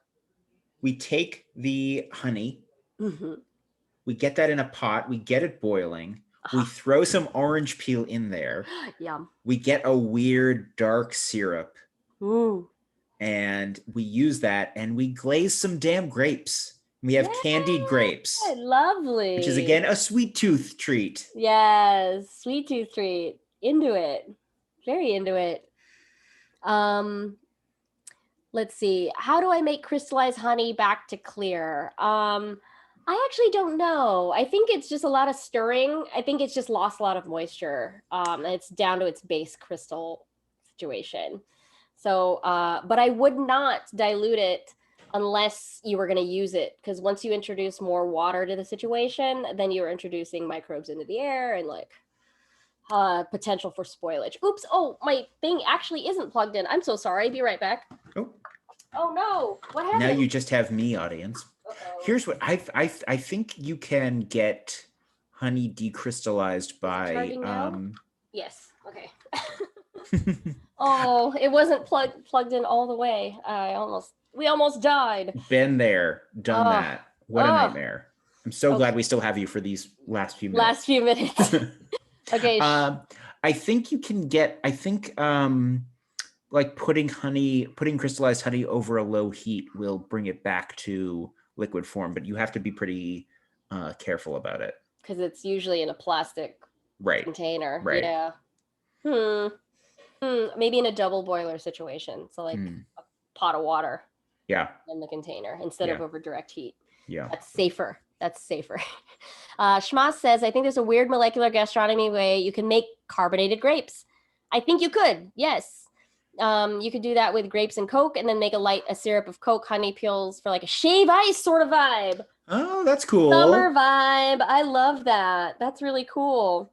Speaker 2: we take the honey, we get that in a pot, we get it boiling, we throw some orange peel in there.
Speaker 1: Yum.
Speaker 2: We get a weird dark syrup.
Speaker 1: Ooh.
Speaker 2: And we use that and we glaze some damn grapes. We have candied grapes,
Speaker 1: lovely.
Speaker 2: which is again a sweet tooth treat.
Speaker 1: Yes, sweet tooth treat. Into it. Very into it. Let's see. How do I make crystallized honey back to clear? I actually don't know. I think it's just a lot of stirring. I think it's just lost a lot of moisture. It's down to its base crystal situation. So, but I would not dilute it unless you were going to use it, because once you introduce more water to the situation, then you're introducing microbes into the air and like potential for spoilage. Oops. Oh, my thing actually isn't plugged in. I'm so sorry. Be right back. Oh no! What happened?
Speaker 2: Now you just have me, audience.
Speaker 1: Uh-oh.
Speaker 2: Here's what I think you can get honey decrystallized by.
Speaker 1: Yes. Okay. Oh, it wasn't plugged in all the way. We almost died.
Speaker 2: Been there, done that. What a nightmare! I'm so glad we still have you for these last few minutes.
Speaker 1: Okay.
Speaker 2: I think you can get. I think like putting crystallized honey over a low heat will bring it back to liquid form, but you have to be pretty careful about it.
Speaker 1: Because it's usually in a plastic container.
Speaker 2: Right.
Speaker 1: Yeah. Maybe in a double boiler situation. So like a pot of water.
Speaker 2: Yeah.
Speaker 1: In the container instead of over direct heat.
Speaker 2: Yeah.
Speaker 1: That's safer. Schmas says, I think there's a weird molecular gastronomy way you can make carbonated grapes. I think you could. Yes. You could do that with grapes and Coke and then make a syrup of Coke, honey peels for like a shave ice sort of vibe.
Speaker 2: Oh, that's cool.
Speaker 1: Summer vibe. I love that. That's really cool.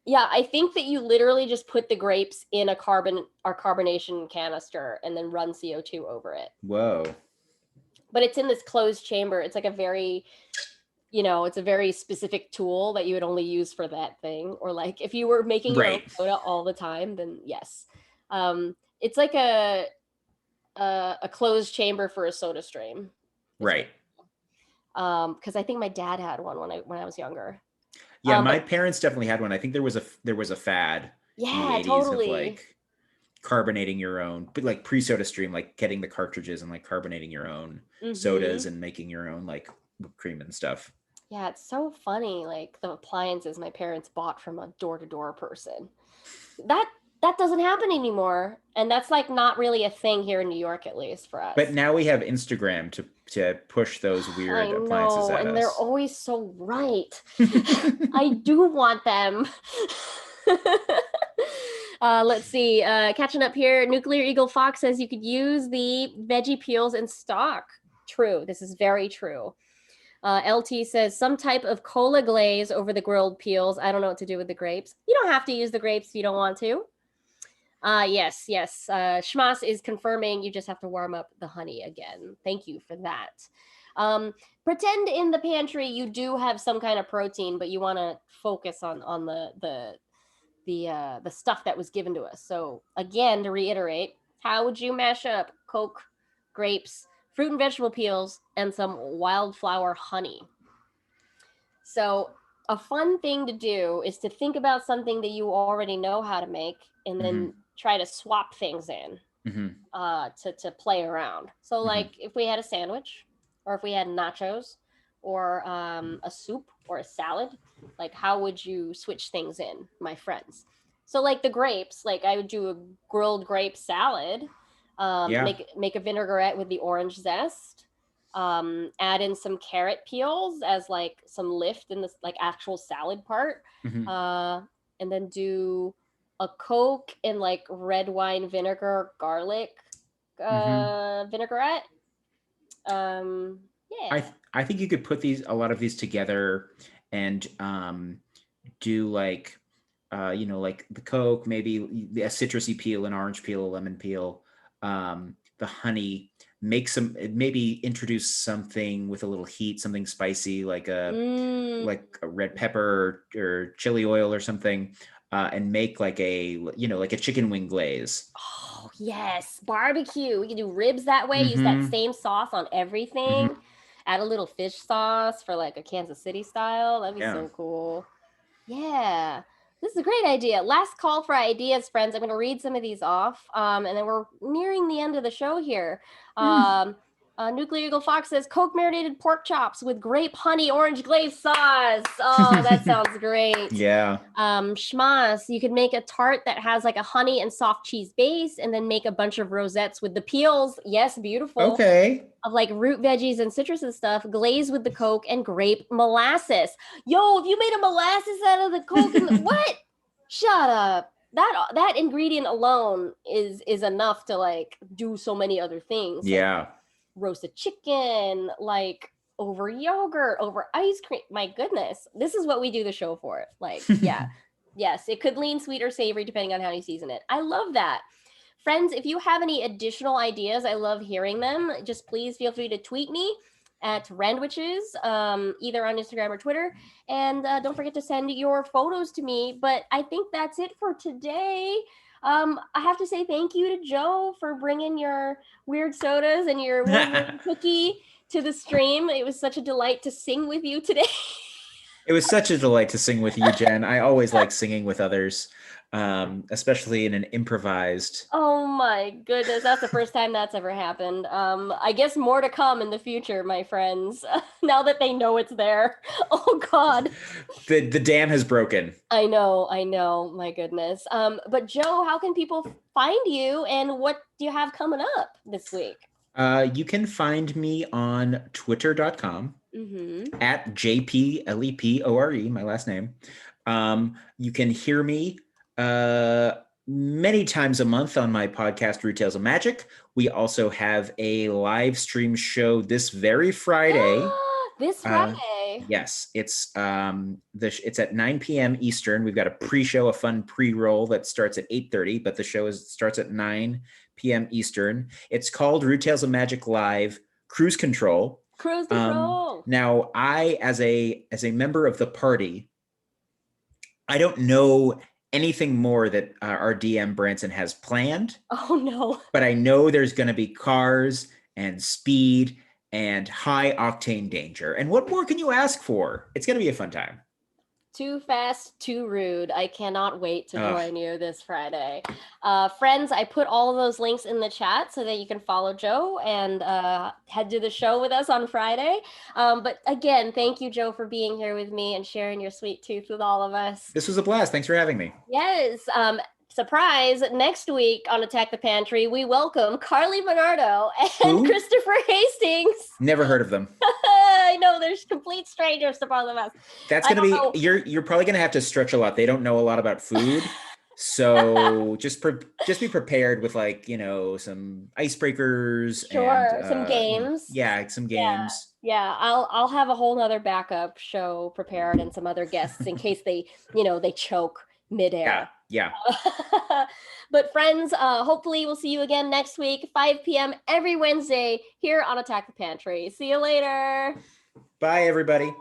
Speaker 1: Yeah, I think that you literally just put the grapes in a carbonation canister and then run CO2 over it.
Speaker 2: Whoa. But
Speaker 1: it's in this closed chamber. It's like a very, it's a very specific tool that you would only use for that thing. Or like if you were making your own soda all the time, then yes. It's like a closed chamber for a soda stream.
Speaker 2: Right.
Speaker 1: Because I think my dad had one when I was younger.
Speaker 2: Yeah, my parents definitely had one. I think there was a fad in the 80s
Speaker 1: totally.
Speaker 2: of like carbonating your own, but like pre-soda stream, like getting the cartridges and like carbonating your own sodas and making your own like whipped cream and stuff.
Speaker 1: Yeah, it's so funny, like the appliances my parents bought from a door-to-door person. That doesn't happen anymore, and that's like not really a thing here in New York, at least for us.
Speaker 2: But now we have Instagram to push those weird appliances at us.
Speaker 1: And they're always so right. I do want them. Let's see. Catching up here, Nuclear Eagle Fox says you could use the veggie peels in stock. True. This is very true. LT says some type of cola glaze over the grilled peels. I don't know what to do with the grapes. You don't have to use the grapes if you don't want to. Yes. Schmas is confirming you just have to warm up the honey again. Thank you for that. Pretend in the pantry you do have some kind of protein, but you want to focus on the stuff that was given to us. So again, to reiterate, how would you mash up Coke, grapes, fruit and vegetable peels, and some wildflower honey? So a fun thing to do is to think about something that you already know how to make and then try to swap things in to play around. So like if we had a sandwich or if we had nachos or a soup or a salad, like how would you switch things in, my friends? So like the grapes, like I would do a grilled grape salad, make a vinaigrette with the orange zest, add in some carrot peels as like some lift in this like actual salad part, and then do a Coke and like red wine vinegar garlic vinaigrette.
Speaker 2: I think you could put a lot of these together and do like like the Coke, maybe a citrusy peel, an orange peel, a lemon peel, the honey, maybe introduce something with a little heat, something spicy like a red pepper or chili oil or something, and make like a chicken wing glaze.
Speaker 1: Oh yes, barbecue. We can do ribs that way. Use that same sauce on everything. Add a little fish sauce for like a Kansas City style. That'd be so cool. Yeah. This is a great idea. Last call for ideas, friends. I'm going to read some of these off, and then we're nearing the end of the show here. Nuclear Eagle Fox says Coke marinated pork chops with grape, honey, orange glaze sauce. Oh, that sounds great.
Speaker 2: Yeah.
Speaker 1: Schmas, you could make a tart that has like a honey and soft cheese base and then make a bunch of rosettes with the peels. Yes, beautiful.
Speaker 2: Okay.
Speaker 1: Of like root veggies and citrus and stuff, glazed with the Coke and grape molasses. Yo, if you made a molasses out of the Coke and what? Shut up. That ingredient alone is enough to like do so many other things.
Speaker 2: Yeah.
Speaker 1: Like roasted chicken, like over yogurt, over ice cream. My goodness, this is what we do the show for. Like, yeah, yes, it could lean sweet or savory depending on how you season it. I love that. Friends, if you have any additional ideas, I love hearing them. Just please feel free to tweet me at Randwiches, either on Instagram or Twitter. And don't forget to send your photos to me. But I think that's it for today. I have to say thank you to Joe for bringing your weird sodas and your weird cookie to the stream. It was such a delight to sing with you today.
Speaker 2: It was such a delight to sing with you, Jen. I always like singing with others, especially in an improvised.
Speaker 1: Oh my goodness, that's the first time that's ever happened. I guess more to come in the future, my friends. Now that they know it's there. Oh God.
Speaker 2: The dam has broken.
Speaker 1: I know, my goodness. But Joe, how can people find you and what do you have coming up this week?
Speaker 2: You can find me on twitter.com at JPLEPORE, my last name. You can hear me many times a month on my podcast, Root Tales of Magic. We also have a live stream show this very Friday.
Speaker 1: This Friday.
Speaker 2: Yes, it's at 9 p.m. Eastern. We've got a pre-show, a fun pre-roll that starts at 8:30, but the show starts at 9 p.m. Eastern. It's called Root Tales of Magic Live Cruise Control.
Speaker 1: Cruise Control.
Speaker 2: Now, I, as a member of the party, I don't know anything more that our DM Branson has planned.
Speaker 1: Oh no!
Speaker 2: But I know there's going to be cars and speed and high octane danger. And what more can you ask for? It's going to be a fun time.
Speaker 1: Too fast, too rude. I cannot wait to join you this Friday. Friends, I put all of those links in the chat so that you can follow Joe and head to the show with us on Friday. But again, thank you, Joe, for being here with me and sharing your sweet tooth with all of us.
Speaker 2: This was a blast. Thanks for having me.
Speaker 1: Yes. Surprise, next week on Attack the Pantry, we welcome Carly Bernardo and Christopher Hastings.
Speaker 2: Never heard of them.
Speaker 1: I know, there's complete strangers to both of us.
Speaker 2: That's going to be, you're probably going to have to stretch a lot. They don't know a lot about food. So just be prepared with some icebreakers.
Speaker 1: Sure,
Speaker 2: and,
Speaker 1: some games.
Speaker 2: Yeah, some games.
Speaker 1: Yeah, I'll have a whole nother backup show prepared and some other guests in case they choke midair.
Speaker 2: Yeah.
Speaker 1: But friends, hopefully we'll see you again next week, 5 p.m. every Wednesday here on Attack the Pantry. See you later.
Speaker 2: Bye, everybody.